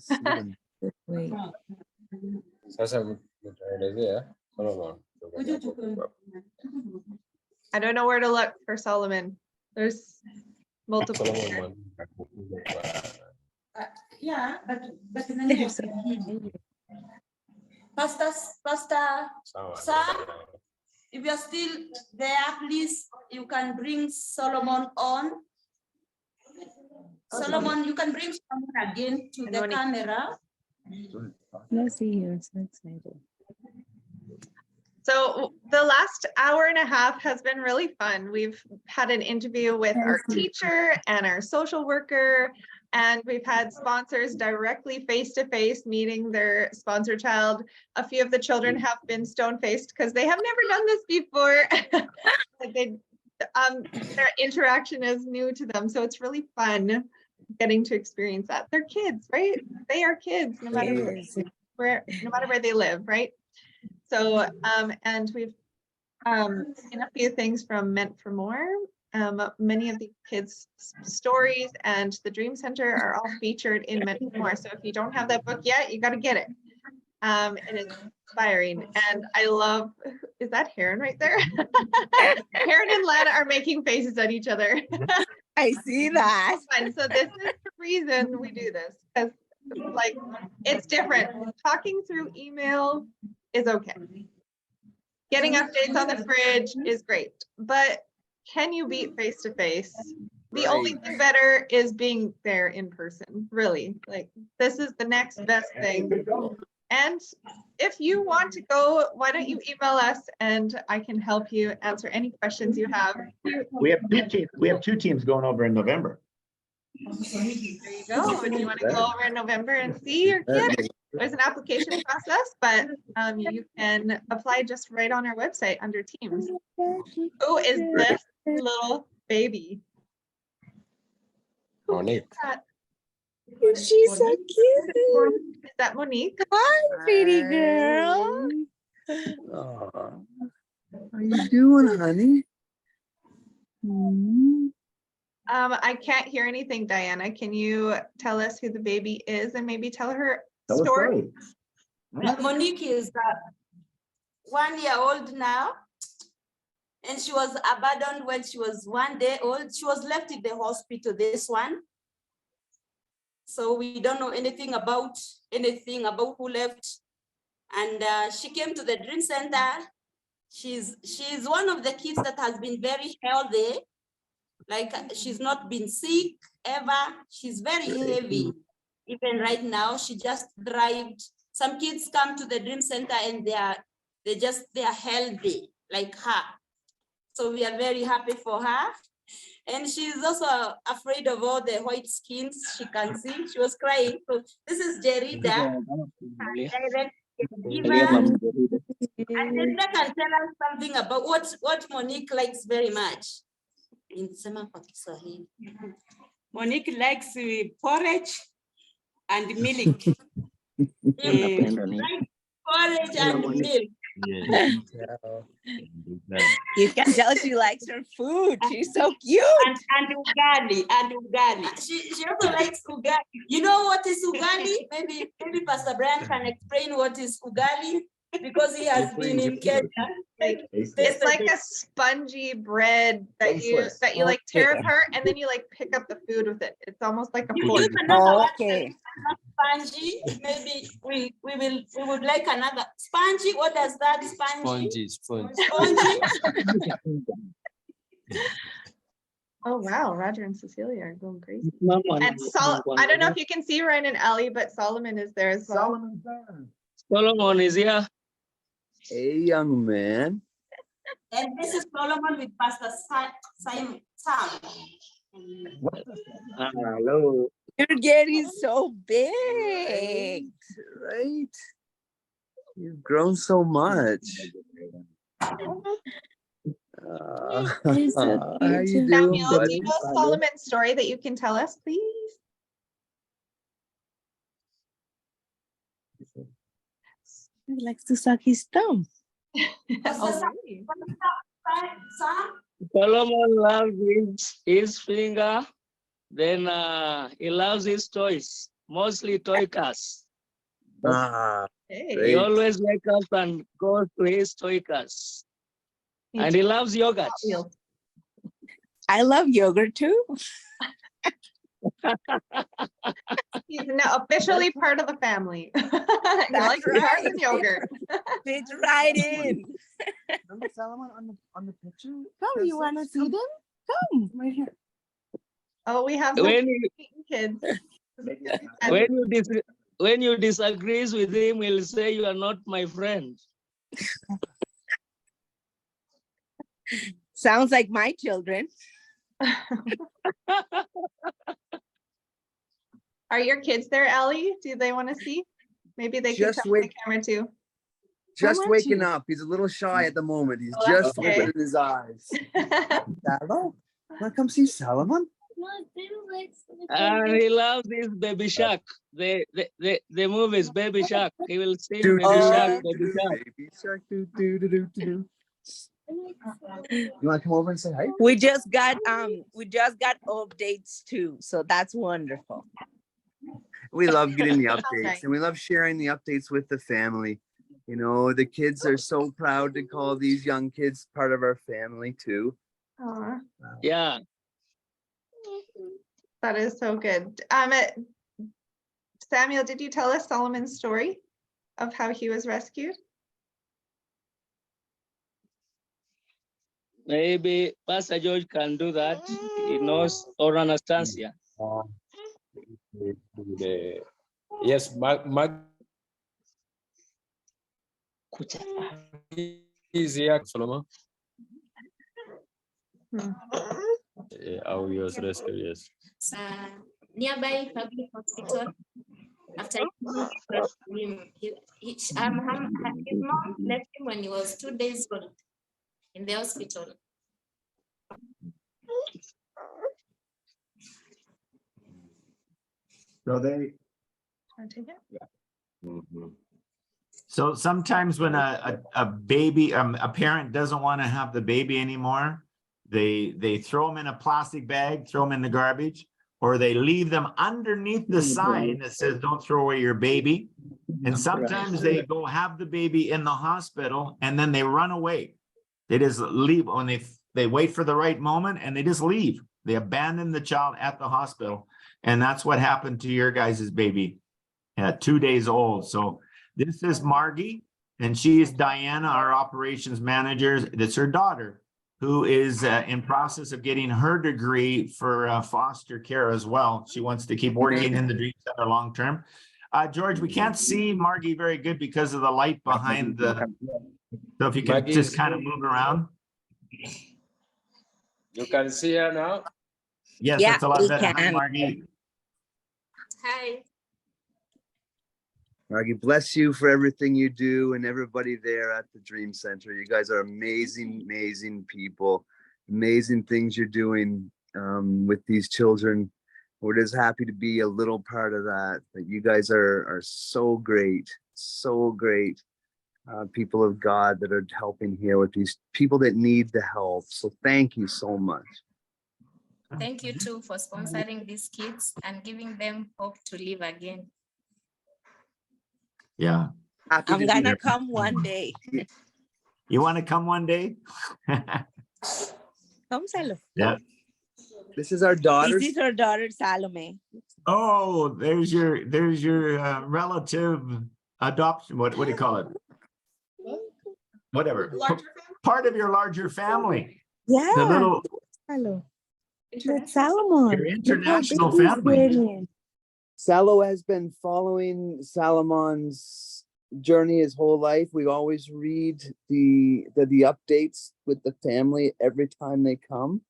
I don't know where to look for Solomon. There's multiple. Yeah, but in the name of Pastor Sam, if you're still there, please, you can bring Solomon on. Solomon, you can bring Solomon again to the camera. Let's see, you're so excited. So the last hour and a half has been really fun. We've had an interview with our teacher and our social worker, and we've had sponsors directly face-to-face meeting their sponsor child. A few of the children have been stone-faced because they have never done this before. Their interaction is new to them, so it's really fun getting to experience that. They're kids, right? They are kids, no matter where they live, right? So, and we've seen a few things from Meant for More. Many of the kids' stories and the Dream Center are all featured in Meant for More. So if you don't have that book yet, you got to get it. It is inspiring. And I love, is that Heron right there? Heron and Lana are making faces at each other. I see that. So this is the reason we do this, because like it's different. Talking through email is okay. Getting updates on the fridge is great, but can you beat face to face? The only thing better is being there in person, really. Like this is the next best thing. And if you want to go, why don't you email us and I can help you answer any questions you have. We have 2 teams. We have 2 teams going over in November. There you go. If you want to go over in November and see your kids, there's an application process, but you can apply just right on our website under Teams. Who is this little baby? Monique. She's so cute. Is that Monique? Hi, pretty girl. Aw. How you doing, honey? I can't hear anything, Diana. Can you tell us who the baby is and maybe tell her Tell us story? Monique is 1 year old now. And she was abandoned when she was 1 day old. She was left in the hospital, this one. So we don't know anything about who left. And she came to the Dream Center. She's one of the kids that has been very healthy. Like she's not been sick ever. She's very heavy. Even right now, she just thrived. Some kids come to the Dream Center and they are healthy like her. So we are very happy for her. And she's also afraid of all the white skins she can see. She was crying. So this is Jerida. And Jerida can tell us something about what Monique likes very much. Monique likes porridge and milk. Porridge and milk. You can tell she likes her food. She's so cute. And ugali. She also likes ugali. You know what is ugali? Maybe Pastor Brian can explain what is ugali because he has been in Kenya. It's like a spongy bread that you like tear apart and then you like pick up the food with it. It's almost like a fork. Okay. Spongy. Maybe we would like another spongy. What does that spongy? Spongy. Oh wow, Roger and Cecilia are going crazy. And I don't know if you can see Ryan and Ali, but Solomon is there as well. Solomon is here. Hey, young man. And this is Solomon with Pastor Sam. Hello. You're getting so big. Right? You've grown so much. How you doing, Samuel, do buddy? you know Solomon's story that you can tell us, please? He likes to suck his thumb. Solomon loves his finger. Then he loves his toys, mostly toy cars. He Great. always wakes up and goes to his toy cars. And he loves yogurt. I love yogurt too. He's now officially part of the family. He likes cars and yogurt. Fits right in. Remember Salomon on the picture? Come, you want to see them? Come. Right here. Oh, we have some When you, kids. when you disagrees with him, he'll say you are not my friend. Sounds like my children. Are your kids there, Ellie? Do they want to see? Maybe they can Just come on the wait. camera too. Just on, waking Chief. up. He's a little shy at the moment. He's Oh, that's just okay. opening his eyes. Hello. Wanna come see Salomon? And he loves this Baby Shark. The movies Baby Shark. He will sing Do, Baby do, Shark, do, Baby do, Shark. Baby shark, do, do, do, do, do, do. You want to come over and say hi? We just got updates too, so that's wonderful. We love getting the Okay. updates and we love sharing the updates with the family. You know, the kids are so proud to call these young kids part of our family too. Aw, Yeah. that is so good. Samuel, did you tell us Solomon's story of how he was rescued? Maybe Pastor George can do that. He knows or understands. Yeah. Yes, Mark is here, Solomon. I was rescued, yes. Nearby public hospital. After him, his mom left him when he was 2 days old in the hospital. So they, Want to take it? so sometimes when a baby, a parent doesn't want to have the baby anymore, they throw them in a plastic bag, throw them in the garbage, or they leave them underneath the sign that says, "Don't throw away your baby." And sometimes they go have the baby in the hospital and then they run away. They just leave when they wait for the right moment and they just leave. They abandon the child at the hospital. And that's what happened to your guys' baby at 2 days old. So this is Margie, and she is Diana, our operations manager. That's her daughter, who is in process of getting her degree for foster care as well. She wants to keep working in the Dream Center long term. George, we can't see Margie very good because of the light behind the. So if you can Margie just is- kind of move around. You can see her now. Yes, Yeah, that's a lot we better. Hi, can. Margie. Hi. Margie, bless you for everything you do and everybody there at the Dream Center. You guys are amazing, amazing people. Amazing things you're doing with these children. We're just happy to be a little part of that. But you guys are so great, so great. People of God that are helping here with these people that need the help. So thank you so much. Thank you too for sponsoring these kids and giving them hope to live again. Yeah. Happy I'm to be gonna there. come one day. You want to come one day? Come, Salome. Yeah. This is our daughter. This is her daughter, Salome. Oh, there's your relative adoption. What do you call it? Whatever. Part of your larger family. Yeah. The little Hello. That's Salomon. your Look how international big he's family. getting. Salo has been following Salomon's journey his whole life. We always read the updates with the family every time they come.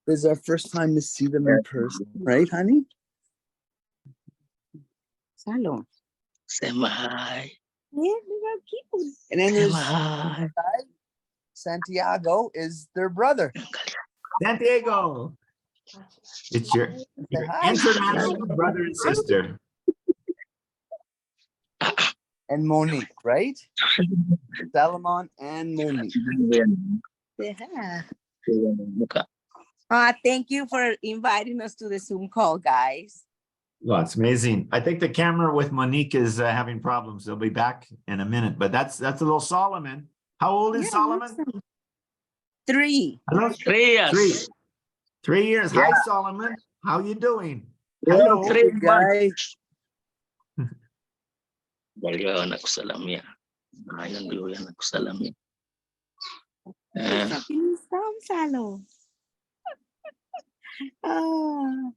This is our first time to see them in person, right, honey? Salome. Say hi. Yeah, look how cute. And then Say there's hi. Santiago is their brother. Santiago. It's your Hi. international brother and sister. And Monique, right? Salomon and Monique. Yeah. Thank you for inviting us to the Zoom call, guys. Well, it's amazing. I think the camera with Monique is having problems. They'll be back in a minute, but that's a little Solomon. How old is Yeah, Solomon? awesome. 3. Hello? 3 years. 3. 3 years. Hi, Yeah. Solomon. How you doing? Hello, Hello. Three guys. Baliau anak kusalamia. Ayun dulu yang aku salamia. Salo. Oh.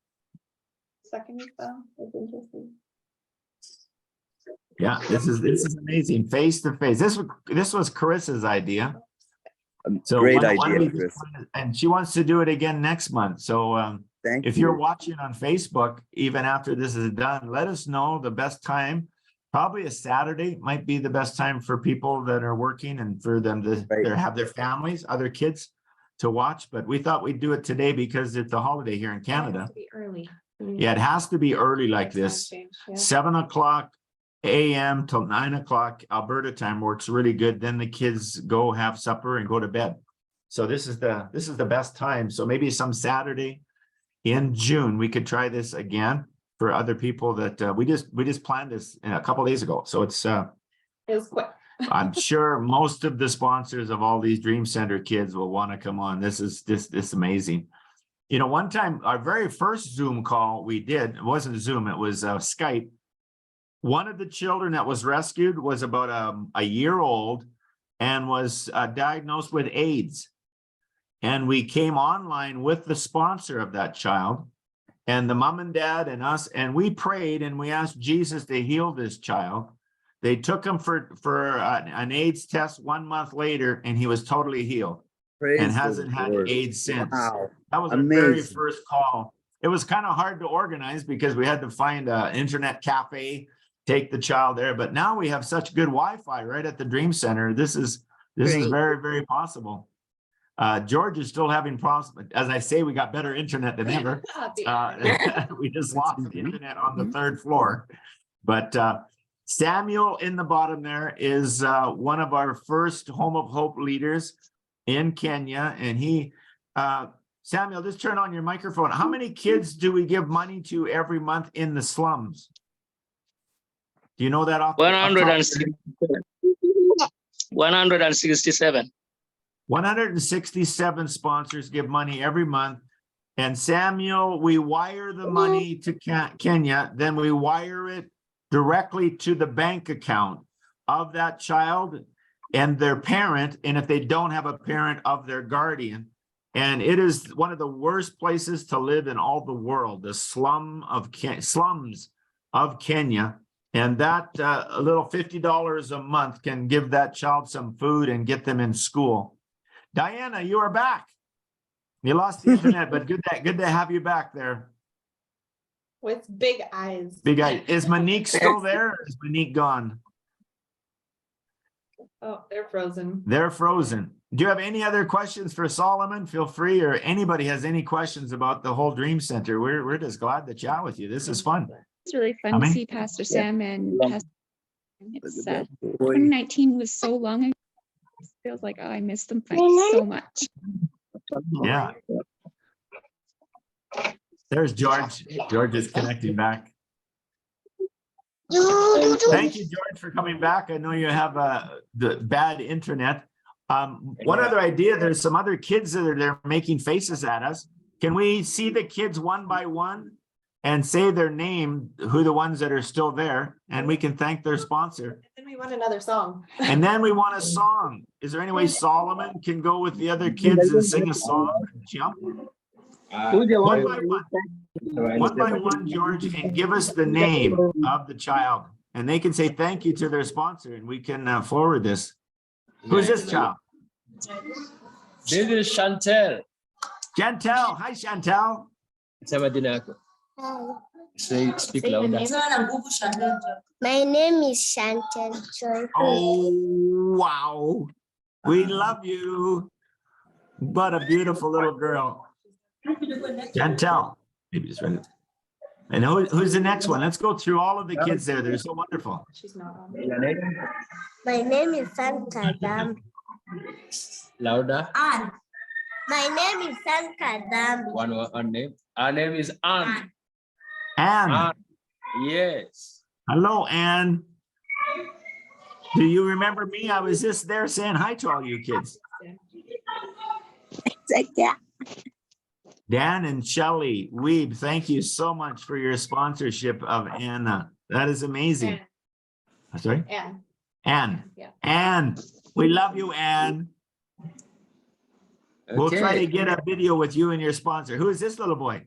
Second spell. That's interesting. Yeah, this is amazing. Face to face. This was Carissa's idea. Great why don't idea, we just Chris. plan it- and she wants to do it again next month. So Thank if you. you're watching on Facebook, even after this is done, let us know the best time. Probably a Saturday might be the best time for people that are working and for them to have their families, other kids to watch. But we thought we'd do it today because it's a holiday here in Canada. To be early. Yeah, it has to be early like Time this. change, yeah. 7 o'clock a.m. till 9 o'clock Alberta time works really good. Then the kids go have supper and go to bed. So this is the best time. So maybe some Saturday in June, we could try this again for other people that we just planned this a couple days ago. So it's It was quick. I'm sure most of the sponsors of all these Dream Center kids will want to come on. This is amazing. You know, one time our very first Zoom call we did, it wasn't Zoom, it was Skype. One of the children that was rescued was about a year old and was diagnosed with AIDS. And we came online with the sponsor of that child and the mom and dad and us, and we prayed and we asked Jesus to heal this child. They took him for an AIDS test 1 month later, and he was totally healed. Praise And the hasn't had Lord. AIDS since. Wow. That was our very Amazing. first call. It was kind of hard to organize because we had to find an internet cafe, take the child there. But now we have such good Wi-Fi right at the Dream Center. This is Great. very, very possible. George is still having problems. As I say, we got better internet than ever. We just lost the internet on the third floor. But Samuel in the bottom there is one of our first Home of Hope leaders in Kenya. And he, Samuel, just turn on your microphone. How many kids do we give money to every month in the slums? Do you know that off? 167. 167 sponsors give money every month. And Samuel, we wire the money to Kenya, then we wire it directly to the bank account of that child and their parent. And if they don't have a parent, of their guardian. And it is one of the worst places to live in all the world, the slums of Kenya. And that a little $50 a month can give that child some food and get them in school. Diana, you are back. You lost the internet, but good to have you back there. With big eyes. Big guy. Is Monique still there? Or is Monique gone? Oh, they're frozen. They're frozen. Do you have any other questions for Solomon? Feel free, or anybody has any questions about the whole Dream Center. We're just glad to chat with you. This is fun. It's really fun How to many? see Pastor Sam and Pastor. It's 2019 was so long ago. It feels like I missed them so much. Yeah. There's George. George is connecting back. Thank you, George, for coming back. I know you have the bad internet. One other idea, there's some other kids that are there making faces at us. Can we see the kids one by one and say their name, who the ones that are still there, and we can thank their sponsor. Then we want another song. And then we want a song. Is there any way Solomon can go with the other kids and sing a song? Jump. One by one, George, and give us the name of the child. And they can say thank you to their sponsor, and we can forward this. Who's this child? This is Chantel. Chantel. Hi, Chantel. Sama jina yako. Say, speak louder. My name is Chantel Joy. Oh, wow. We love you. What a beautiful little girl. Chantel. Maybe just read it. And who's the next one? Let's go through all of the kids there. They're so wonderful. She's not on. My name is Santa Dam. Louder. Anne. My name is Santa Dam. One name. Our name is Anne. Anne. Yes. Hello, Anne. Do you remember me? I was just there saying hi to all you kids. Dan and Shelley Weeb, thank you so much for your sponsorship of Anna. That is amazing. Sorry? Anne. Anne. Yeah. Anne, we love you, Anne. We'll try to get a video with you and your sponsor. Who is this little boy?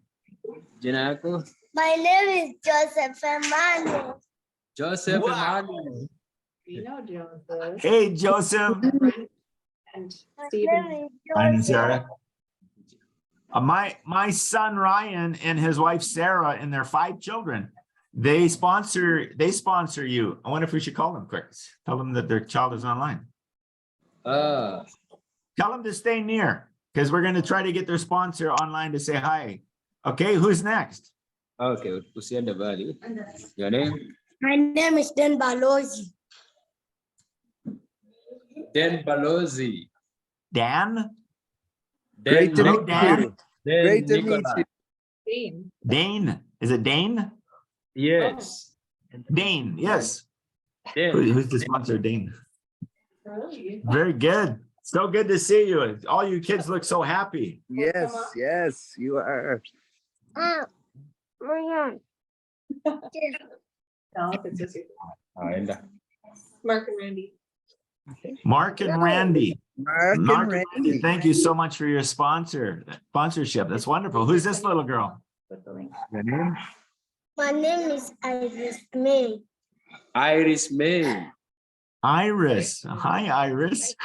Jinaku. My name is Joseph Emmanuel. Joseph Wow. Emmanuel. We know Joseph. Hey, Joseph. And My Stephen. name is Ryan and Joseph. Sarah. My son Ryan and his wife Sarah and their 5 children, they sponsor you. I wonder if we should call them quick. Tell them that their child is online. Tell them to stay near because we're going to try to get their sponsor online to say hi. Okay, who's next? Okay, Usian the value. Your name? My name is Dan Balozi. Dan Balozi. Dan? Great to Hello, meet Dan. you. Great to meet you. Dean. Dane. Is it Dane? Yes. Dane, yes. Dan. Who's the sponsor, Dane? Really? Very good. So good to see you. All you kids look so happy. Yes, yes, you are. No, it's just you. Ainda. Mark and Randy. Mark and Randy. Mark and Randy, Randy. thank you so much for your sponsorship. That's wonderful. Who's this little girl? With the link. Your name? My name is Iris May. Iris May. Iris. Hi, Iris.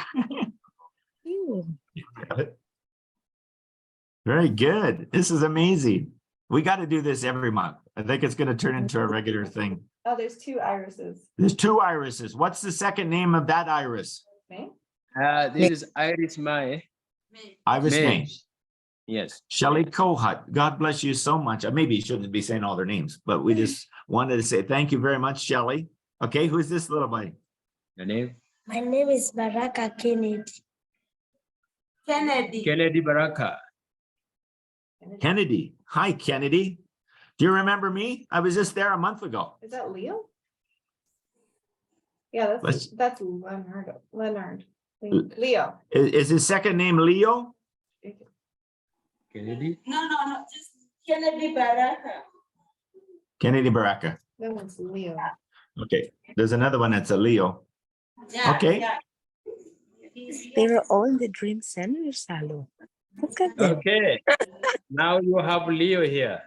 Very good. This is amazing. We got to do this every month. I think it's going to turn into a regular thing. Oh, there's 2 irises. There's 2 irises. What's the second name of that iris? May? This is Iris May. Iris May. Yes. Shelley Kohut. God bless you so much. Maybe you shouldn't be saying all their names, but we just wanted to say thank you very much, Shelley. Okay, who's this little boy? Your name? My name is Baraka Kennedy. Kennedy Baraka. Kennedy. Hi, Kennedy. Do you remember me? I was just there a month ago. Is that Leo? Yeah, that's Leonard. Leonard. Leo. Is his second name Leo? Kennedy? No, just Kennedy Baraka. Kennedy Baraka. That one's Leo. Okay, there's another one that's a Leo. Yeah, Okay. yeah. They're all in the Dream Center, Salo. Look at them. Okay. Now you have Leo here.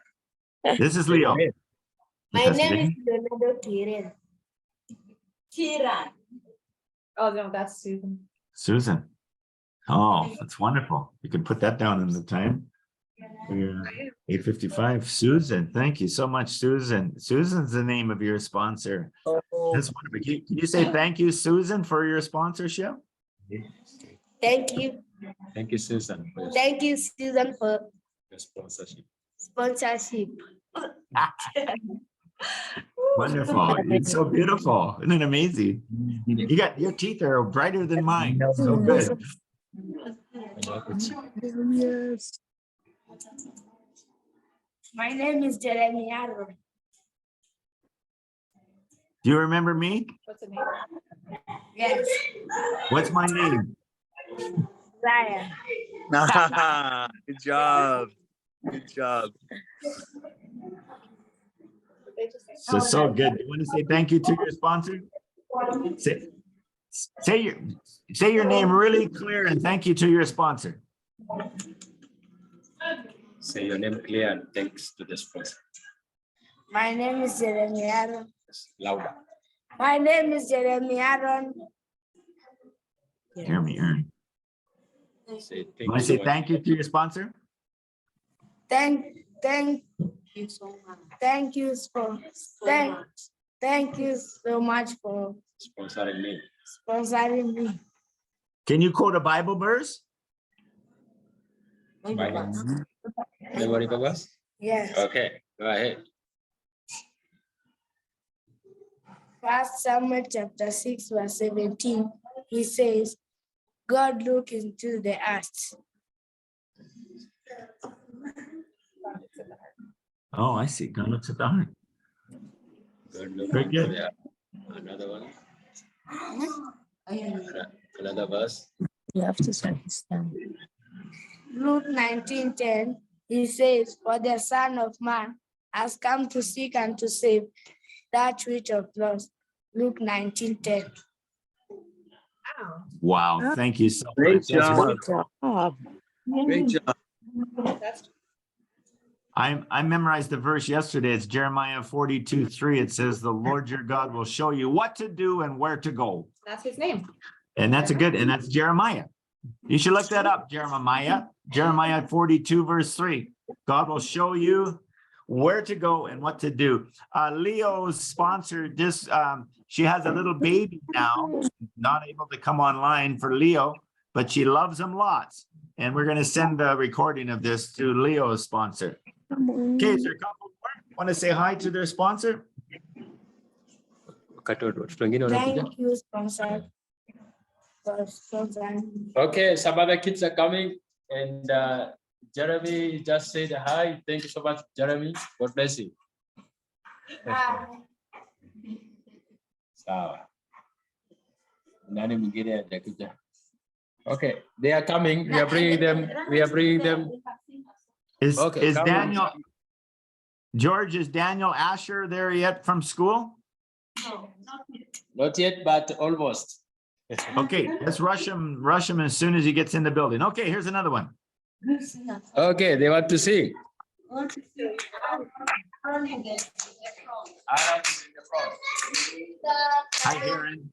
This is Leo. My That's name Leo. is Leonardo Kiren. Kiran. Oh, no, that's Susan. Susan. Oh, that's wonderful. You can put that down in the time. 8:55. Susan, thank you so much, Susan. Susan's the name of your sponsor. That's wonderful. Can you say thank you, Susan, for your sponsorship? Thank you. Thank you, Susan, for Thank you, Susan, for your sponsorship. sponsorship. Wonderful. It's so beautiful. Isn't it amazing? You got your teeth are brighter than mine. So good. Yes. My name is Jeremy Aaron. Do you remember me? What's the name? Yes. What's my name? Ryan. Good job. Good job. So good. You want to say thank you to your sponsor? Say your name really clear and thank you to your sponsor. Say your name clear and thanks to the sponsor. My name is Jeremy Aaron. Louder. My name is Jeremy Aaron. Hear me, Aaron. Say You want to say thank you to your sponsor? Thank you so much. Thank you so much for Sponsoring me. sponsoring me. Can you quote a Bible verse? Memory Babas? Yes. Okay, go ahead. 1 Samuel chapter 6, verse 17, he says, God look into the earth. Oh, I see. God looks at the heart. Good look. Very good. Yeah. Another one. Another verse. You have to understand. Luke 19:10, He says, "For the Son of Man has come to seek and to save that which was lost." Luke 19:10. Wow, thank you so Great much. That's job. wonderful. Great job. I memorized the verse yesterday. It's Jeremiah 42:3. It says, "The Lord your God will show you what to do and where to go." That's his name. And that's that's Jeremiah. You should look that up, Jeremiah. Jeremiah 42:3. God will show you where to go and what to do. Leo's sponsor just, she has a little baby now, not able to come online for Leo, but she loves him lots. And we're going to send the recording of this to Leo's sponsor. Okay, is there a couple more? Want to say hi to their sponsor? Thank you, sponsor. For sponsoring. Okay, some other kids are coming, and Jeremy just said hi. Thank you so much, Jeremy. God bless you. Sawa. Nani mwingine hajakuja? Okay, they are coming. We are bringing them. We are bringing them. Is Okay, come on. Daniel, George, is Daniel Asher there yet from school? Not yet, but almost. Okay, let's rush him as soon as he gets in the building. Okay, here's another one. Okay, they want to sing. Hi, Aaron.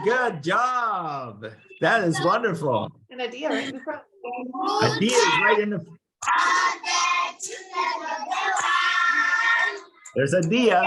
Good job. That is wonderful. And a deer right in front. Adia is right in the. There's Adia.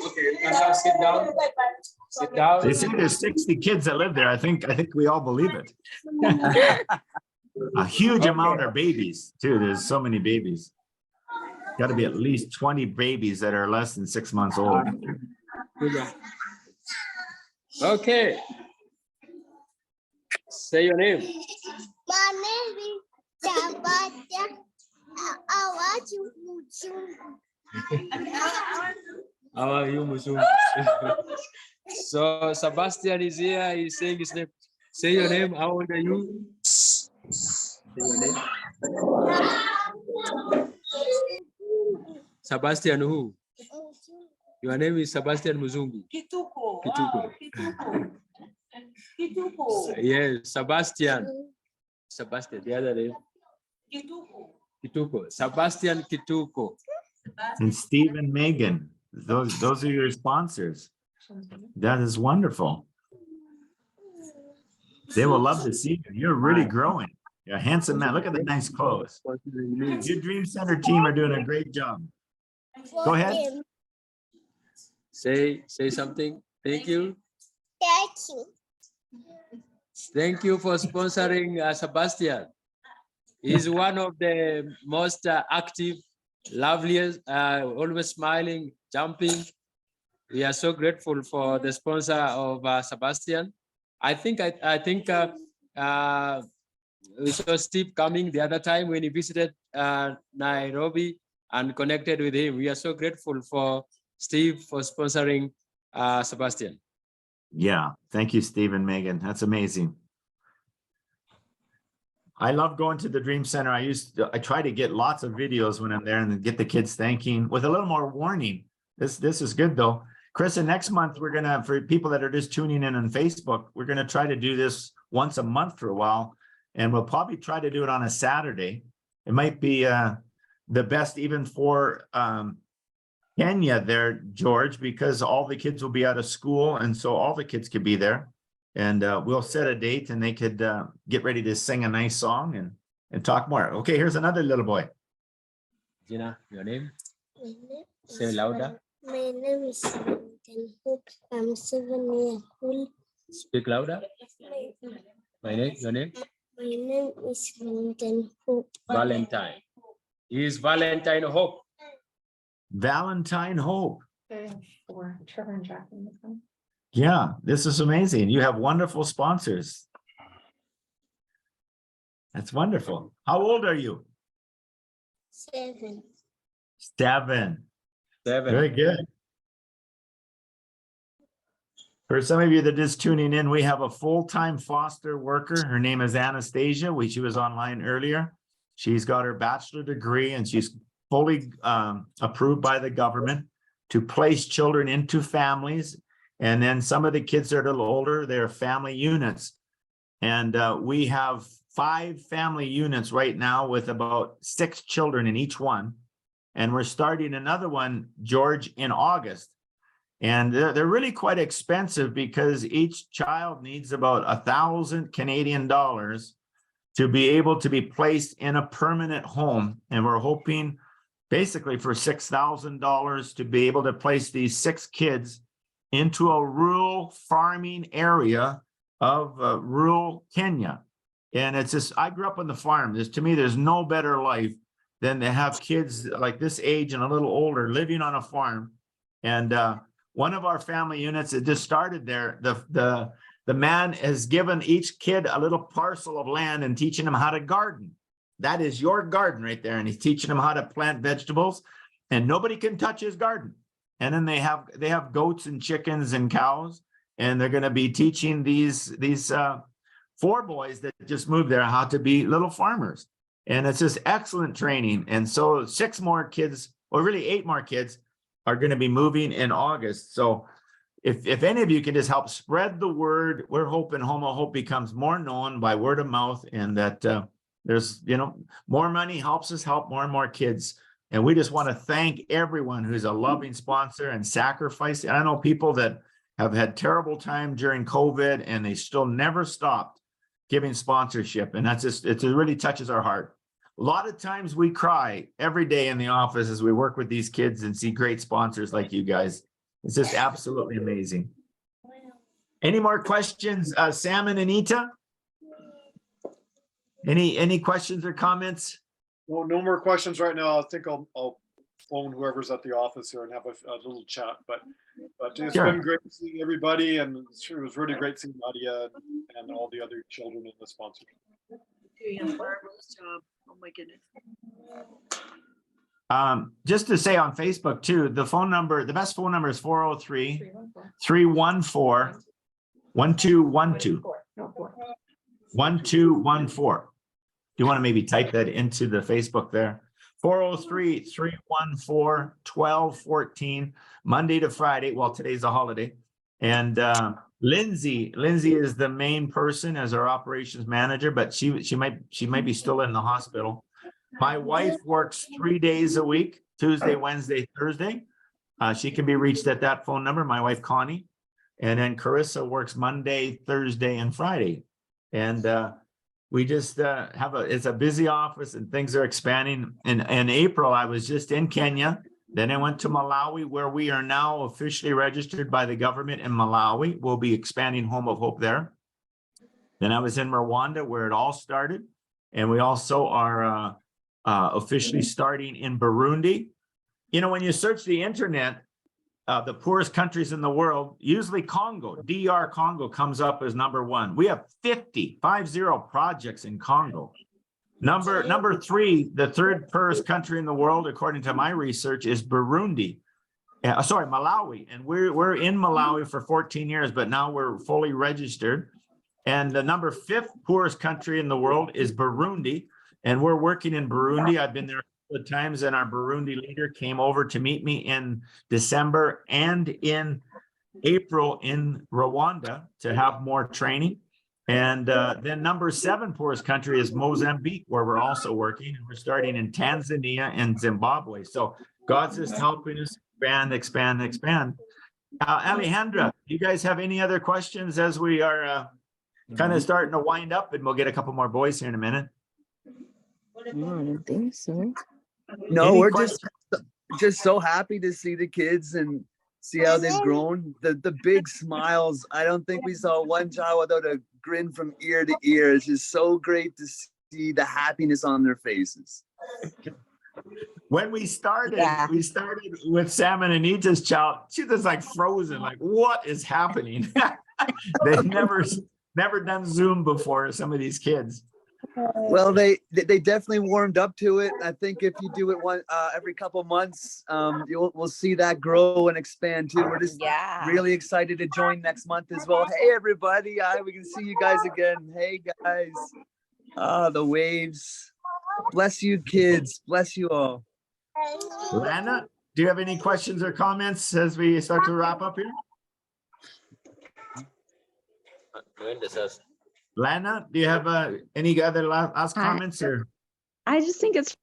Okay, you can now sit down. Sit down. They say there's 60 kids that live there. I think we all believe it. A huge amount are babies too. There's so many babies. Got to be at least 20 babies that are less than 6 months old. Okay. Say your name. My name is Sabatia. I want you to. How are you, Muzungu? So Sebastian is here. He's saying his name. Say your name. How old are you? Say your name. Sebastian who? Your name is Sebastian Muzungu. Kituko. Kituko. Kituko. Yes, Sebastian. Sebastian, the other name. Kituko. Kituko. Sebastian Kituko. And Steve and Megan, those are your sponsors. That is wonderful. They will love to see you. You're really growing. You're a handsome man. Look at the nice clothes. Your Dream Center team are doing a great job. Go ahead. Say something. Thank you. Thank you. Thank you for sponsoring Sebastian. He's one of the most active loveliest, always smiling, jumping. We are so grateful for the sponsor of Sebastian. I think we saw Steve coming the other time when he visited Nairobi and connected with him. We are so grateful for Steve for sponsoring Sebastian. Yeah, thank you, Steve and Megan. That's amazing. I love going to the Dream Center. I try to get lots of videos when I'm there and get the kids thanking with a little more warning. This is good though. Chris, and next month we're gonna, for people that are just tuning in on Facebook, we're gonna try to do this once a month for a while, and we'll probably try to do it on a Saturday. It might be the best even for Kenya there, George, because all the kids will be out of school, and so all the kids could be there. And we'll set a date, and they could get ready to sing a nice song and talk more. Okay, here's another little boy. Gina, your name? My name Say is louder. My name is Valentine Hope. I'm 7 years old. Speak louder. My name, your name? My name is Valentine Hope. Valentine. He is Valentine Hope. Valentine Hope. For Trevor and Jacqueline. this one. Yeah, this is amazing. You have wonderful sponsors. That's wonderful. How old are you? 7. 7. 7. Very good. For some of you that is tuning in, we have a full-time foster worker. Her name is Anastasia. She was online earlier. She's got her bachelor degree and she's fully approved by the government to place children into families. And then some of the kids that are a little older, they're family units. And we have 5 family units right now with about 6 children in each one. And we're starting another one, George, in August. And they're really quite expensive because each child needs about 1,000 Canadian dollars to be able to be placed in a permanent home. And we're hoping basically for $6,000 to be able to place these 6 kids into a rural farming area of rural Kenya. And it's just, I grew up on the farm. To me, there's no better life than to have kids like this age and a little older living on a farm. And one of our family units that just started there, the man has given each kid a little parcel of land and teaching them how to garden. That is your garden right there. And he's teaching them how to plant vegetables, and nobody can touch his garden. And then they have goats and chickens and cows, and they're going to be teaching these 4 boys that just moved there how to be little farmers. And it's just excellent training. And so 6 more kids, or really 8 more kids, are going to be moving in August. So if any of you can just help spread the word, we're hoping Home of Hope becomes more known by word of mouth, and that there's, more money helps us help more and more kids. And we just want to thank everyone who's a loving sponsor and sacrificing. I know people that have had terrible time during COVID and they still never stopped giving sponsorship. And that's just, it really touches our heart. A lot of times we cry every day in the office as we work with these kids and see great sponsors like you guys. It's just absolutely amazing. Any more questions, Sam and Anita? Any questions or comments? No more questions right now. I think I'll phone whoever's at the office here and have a little chat. But it's Sure. been great seeing everybody, and it was really great seeing Nadia and all the other children in the sponsors. Doing a marvelous job. Oh my goodness. Just to say on Facebook too, the phone number, the best phone number is 403-314-1212. 1214. Do you want to maybe type that into the Facebook there? 403-314-1214, Monday to Friday. Well, today's a holiday. And Lindsay is the main person as our operations manager, but she might be still in the hospital. My wife works 3 days a week, Tuesday, Wednesday, Thursday. She can be reached at that phone number, my wife Connie. And then Carissa works Monday, Thursday, and Friday. And we just it's a busy office and things are expanding. In April, I was just in Kenya. Then I went to Malawi, where we are now officially registered by the government in Malawi. We'll be expanding Home of Hope there. Then I was in Rwanda, where it all started. And we also are officially starting in Burundi. You know, when you search the internet, the poorest countries in the world, usually Congo, DR Congo comes up as #1. We have 50 projects in Congo. Number 3, the third poorest country in the world, according to my research, is Burundi. Sorry, Malawi. And we're in Malawi for 14 years, but now we're fully registered. And the number 5th poorest country in the world is Burundi. And we're working in Burundi. I've been there the times, and our Burundi leader came over to meet me in December and in April in Rwanda to have more training. And then number 7 poorest country is Mozambique, where we're also working. And we're starting in Tanzania and Zimbabwe. So God's just helping us expand. Alejandra, do you guys have any other questions as we are kind of starting to wind up? And we'll get a couple more boys here in a minute. No, I don't think so. No, Any we're questions? just so happy to see the kids and see how they've grown. The big smiles. I don't think we saw one child without a grin from ear to ear. It's just so great to see the happiness on their faces. When we started with Sam and Anita's child. She was like frozen, like, what is happening? They've never done Zoom before, some of these kids. Well, they definitely warmed up to it. I think if you do it every couple months, we'll see that grow and expand too. We're just really excited to join next month as well. Hey everybody, we can see you guys again. Hey guys, the waves. Bless you kids. Bless you all. Lana, do you have any questions or comments as we start to wrap up here? Lana, do you have any other last comments or? I just think it's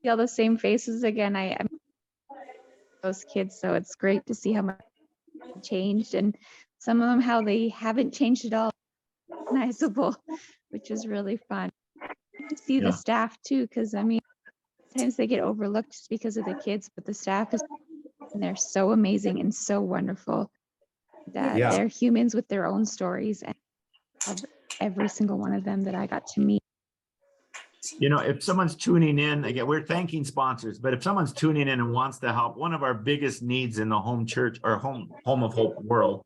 all the same faces again. I'm those kids, so it's great to see how much changed, and some of them how they haven't changed at all. Recognizable, which is really fun to see the staff too, because I mean, sometimes they get overlooked just because of the kids, but the staff and they're so amazing and so wonderful. That they're humans with their own stories, and every single one of them that I got to meet. You know, if someone's tuning in, again, we're thanking sponsors, but if someone's tuning in and wants to help, one of our biggest needs in the home church or home of hope world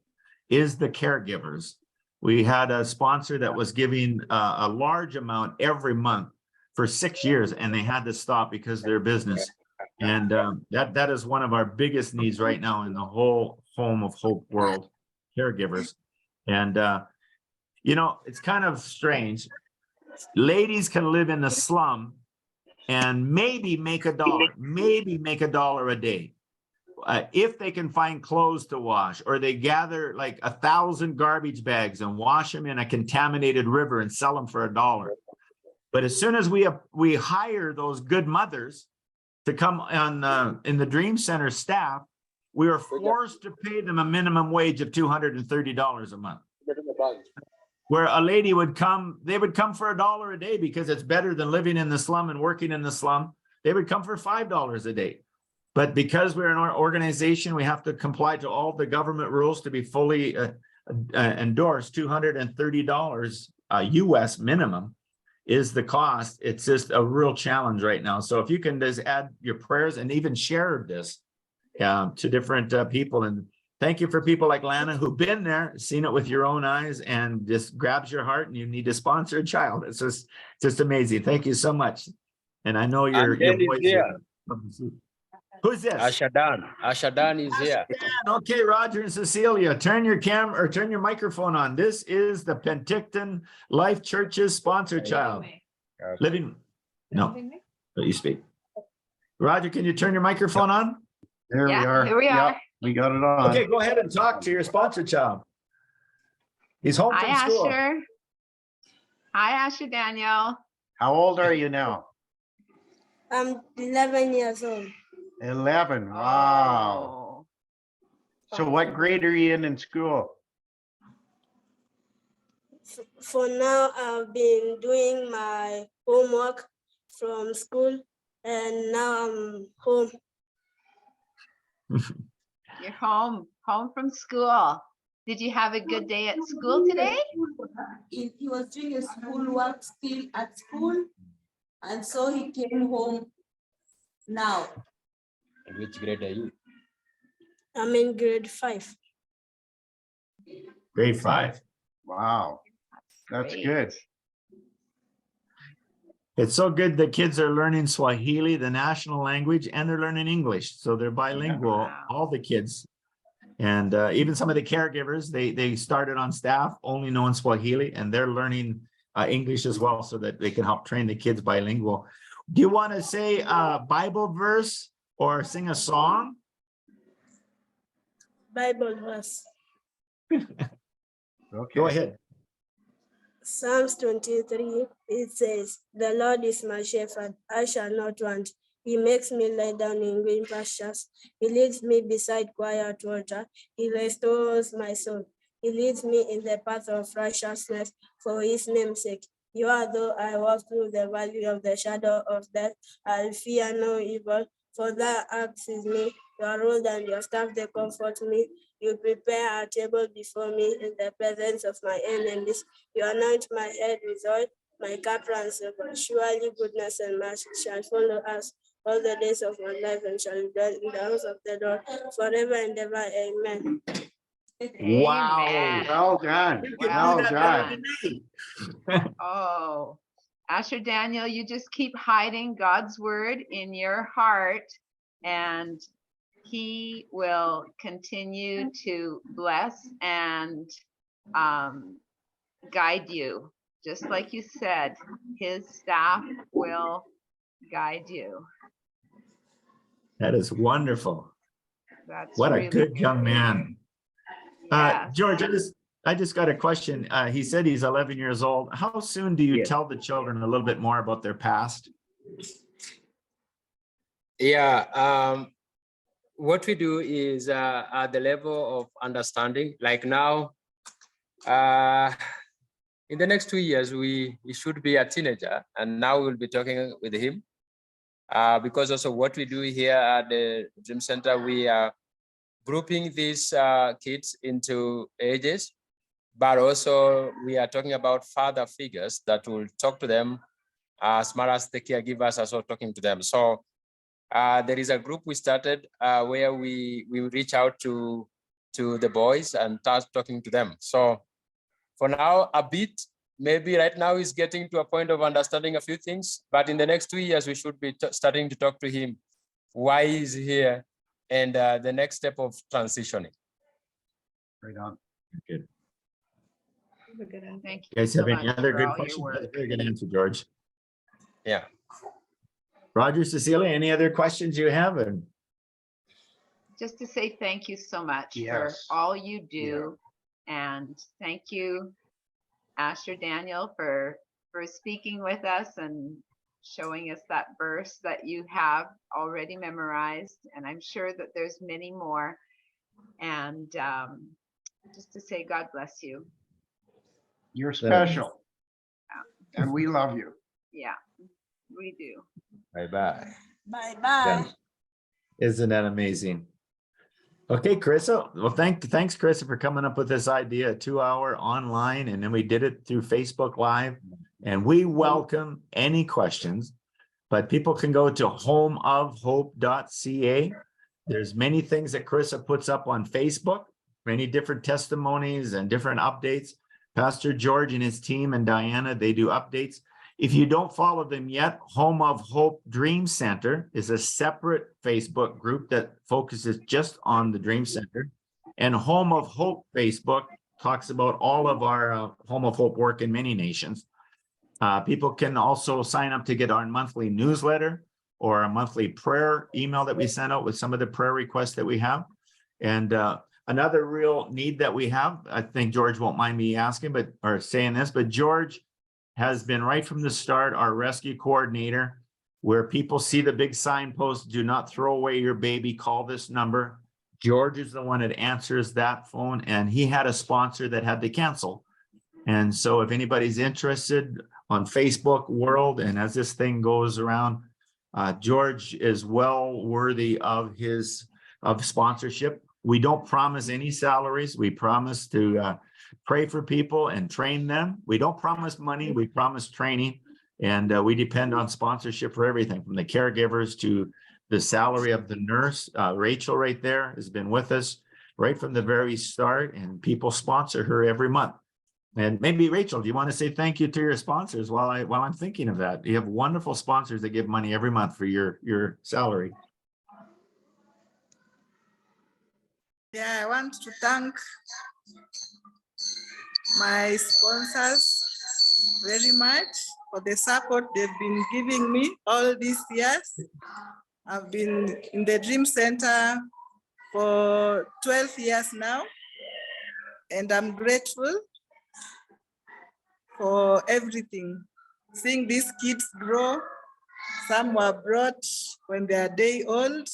is the caregivers. We had a sponsor that was giving a large amount every month for 6 years, and they had to stop because of their business. And that is one of our biggest needs right now in the whole home of hope world, caregivers. And you know, it's kind of strange. Ladies can live in the slum and maybe make $1 a day. If they can find clothes to wash, or they gather like 1,000 garbage bags and wash them in a contaminated river and sell them for $1. But as soon as we hire those good mothers to come on in the Dream Center staff, we are forced to pay them a minimum wage of $230 a month. Where a lady would come, they would come for $1 a day because it's better than living in the slum and working in the slum. They would come for $5 a day. But because we're in our organization, we have to comply to all the government rules to be fully endorsed. $230 US minimum is the cost. It's just a real challenge right now. So if you can just add your prayers and even share this to different people. And thank you for people like Lana who've been there, seen it with your own eyes, and just grabs your heart and you need to sponsor a child. It's just amazing. Thank you so much. And I know your voice. Who's this? Ashadan is here. Okay, Roger and Cecilia, turn your camera or turn your microphone on. This is the Penticton Life Church's sponsor child. Living, no, but you speak. Roger, can you turn your microphone on? There we are. Here we are. Yep, we got it on. Okay, go ahead and talk to your sponsor child. He's home from school. Asher. Hi, Asher Daniel. How old are you now? I'm 11 years old. 11. Wow. So what grade are you in school? For now, I've been doing my homework from school, and now I'm home. You're home from school. Did you have a good day at school today? He was doing his schoolwork still at school, And so he came home now. And which grade are you? I'm in grade 5. Grade 5. Wow, that's Great. good. It's so good that kids are learning Swahili, the national language, and they're learning English. So they're bilingual, Wow. all the kids. And even some of the caregivers, they started on staff only knowing Swahili, and they're learning English as well so that they can help train the kids bilingual. Do you want to say a Bible verse or sing a song? Bible verse. Okay. Go ahead. Psalms 23, it says, "The Lord is my shepherd, I shall not want. He makes me lie down in green pastures. He leads me beside quiet water. He restores my soul. He leads me in the path of righteousness for his name's sake. Though I walk through the valley of the shadow of death, I'll fear no evil, for thou art with me. Your rod and your staff, they comfort me. You prepare a table before me in the presence of my enemies. You anoint my head with oil, my cup runs over. Surely goodness and mercy shall follow us all the days of my life, and shall dwell in the house of the Lord forever and ever. Amen. Wow. Amen. Well done. You can Well do that better done. than me. Oh, Asher Daniel, you just keep hiding God's word in your heart, and he will continue to bless and guide you. Just like you said, his staff will guide you. That is wonderful. That's What a really good young man. Yes. George, I just got a question. He said he's 11 years old. How soon do you tell the children a little bit more about their past? Yeah, what we do is at the level of understanding, like now, in the next 2 years, he should be a teenager, and now we'll be talking with him. Because also what we do here at the Dream Center, we are grouping these kids into ages, but also we are talking about father figures that will talk to them as much as the caregivers are also talking to them. So there is a group we started where we reach out to the boys and start talking to them. So for now, a bit, maybe right now he's getting to a point of understanding a few things, but in the next 2 years, we should be starting to talk to him why he's here and the next step of transitioning. Right on. Good. Thank You guys have so any much other for good all your questions? work. That's a very good answer, George. Yeah. Roger, Cecilia, any other questions you have? And Just to say thank you so much for Yes. all you do. And thank you, Asher Daniel, for speaking with us and showing us that verse that you have already memorized. And I'm sure that there's many more. And just to say God bless you. You're special. And we love you. Yeah, we do. Bye-bye. Bye-bye. isn't that amazing? Okay, Carissa. Well, thanks, Carissa, for coming up with this idea, a 2-hour online, and then we did it through Facebook Live. And we welcome any questions, but people can go to homeofhope.ca. There's many things that Carissa puts up on Facebook, many different testimonies and different updates. Pastor George and his team and Diana, they do updates. If you don't follow them yet, Home of Hope Dream Center is a separate Facebook group that focuses just on the Dream Center. And Home of Hope Facebook talks about all of our Home of Hope work in many nations. People can also sign up to get our monthly newsletter or a monthly prayer email that we send out with some of the prayer requests that we have. And another real need that we have, I think George won't mind me asking, or saying this, but George has been right from the start our rescue coordinator, where people see the big signpost, do not throw away your baby, call this number. George is the one that answers that phone, and he had a sponsor that had to cancel. And so if anybody's interested on Facebook world, and as this thing goes around, George is well worthy of sponsorship. We don't promise any salaries. We promise to pray for people and train them. We don't promise money. We promise training. And we depend on sponsorship for everything, from the caregivers to the salary of the nurse. Rachel right there has been with us right from the very start, and people sponsor her every month. And maybe Rachel, do you want to say thank you to your sponsors while I'm thinking of that? You have wonderful sponsors that give money every month for your salary. Yeah, I want to thank my sponsors very much for the support they've been giving me all these years. I've been in the Dream Center for 12 years now, and I'm grateful for everything. Seeing these kids grow, some were brought when they are day old.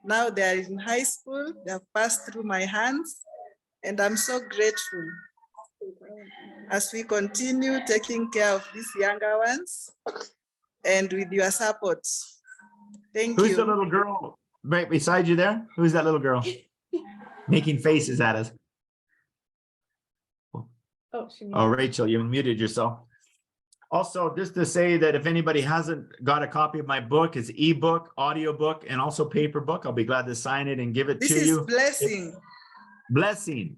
Now they are in high school, they have passed through my hands, and I'm so grateful as we continue taking care of these younger ones and with your support. Thank you. Who's the little girl right beside you there? Who's that little girl? Making faces at us. Oh, Rachel, you muted yourself. Also, just to say that if anybody hasn't got a copy of my book, it's ebook, audiobook, and also paper book. I'll be glad to sign it and give it This to is you. Blessing. Blessing.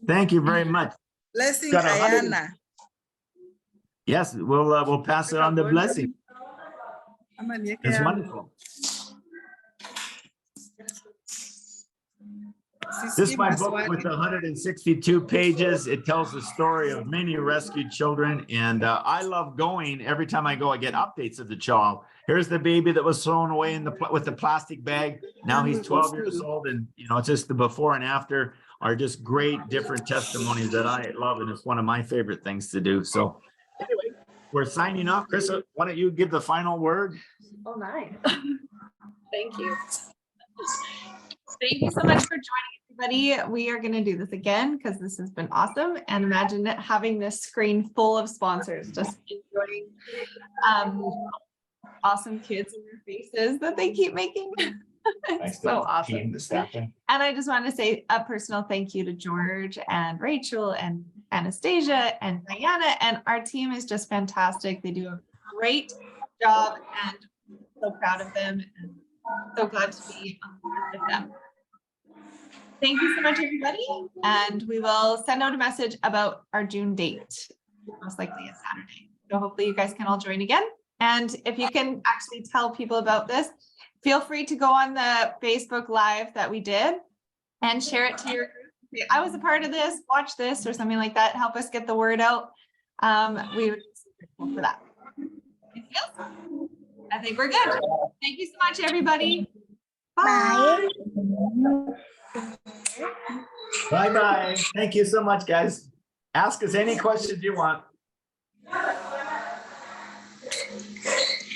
Thank you very much. Blessing Got 100 Ayana. Yes, we'll pass it on to Blessing. It's It's wonderful. This is my book with 162 pages. It tells the story of many rescued children. And I love going, every time I go, I get updates of the child. Here's the baby that was thrown away in with the plastic bag. Now he's 12 years old. And, you know, it's just the before and after are just great different testimonies that I love. And it's one of my favorite things to do. So anyway, we're signing off. Chris, why don't you give the final word? Oh, nice. Thank you. Thank you so much for joining, everybody. We are going to do this again because this has been awesome. And imagine having this screen full of sponsors just enjoying awesome kids in their faces that they keep making. It's so awesome. And I just want to say a personal thank you to George and Rachel and Anastasia and Diana, and our team is just fantastic. They do a great job, and so proud of them and so glad to be with them. Thank you so much, everybody. And we will send out a message about our June date, most likely a Saturday. So hopefully you guys can all join again. And if you can actually tell people about this, feel free to go on the Facebook Live that we did and share it to your group. I was a part of this, watch this or something like that. Help us get the word out. We would be grateful for that. I think we're good. Thank you so much, everybody. Bye. Bye-bye. Thank you so much, guys. Ask us any questions you want.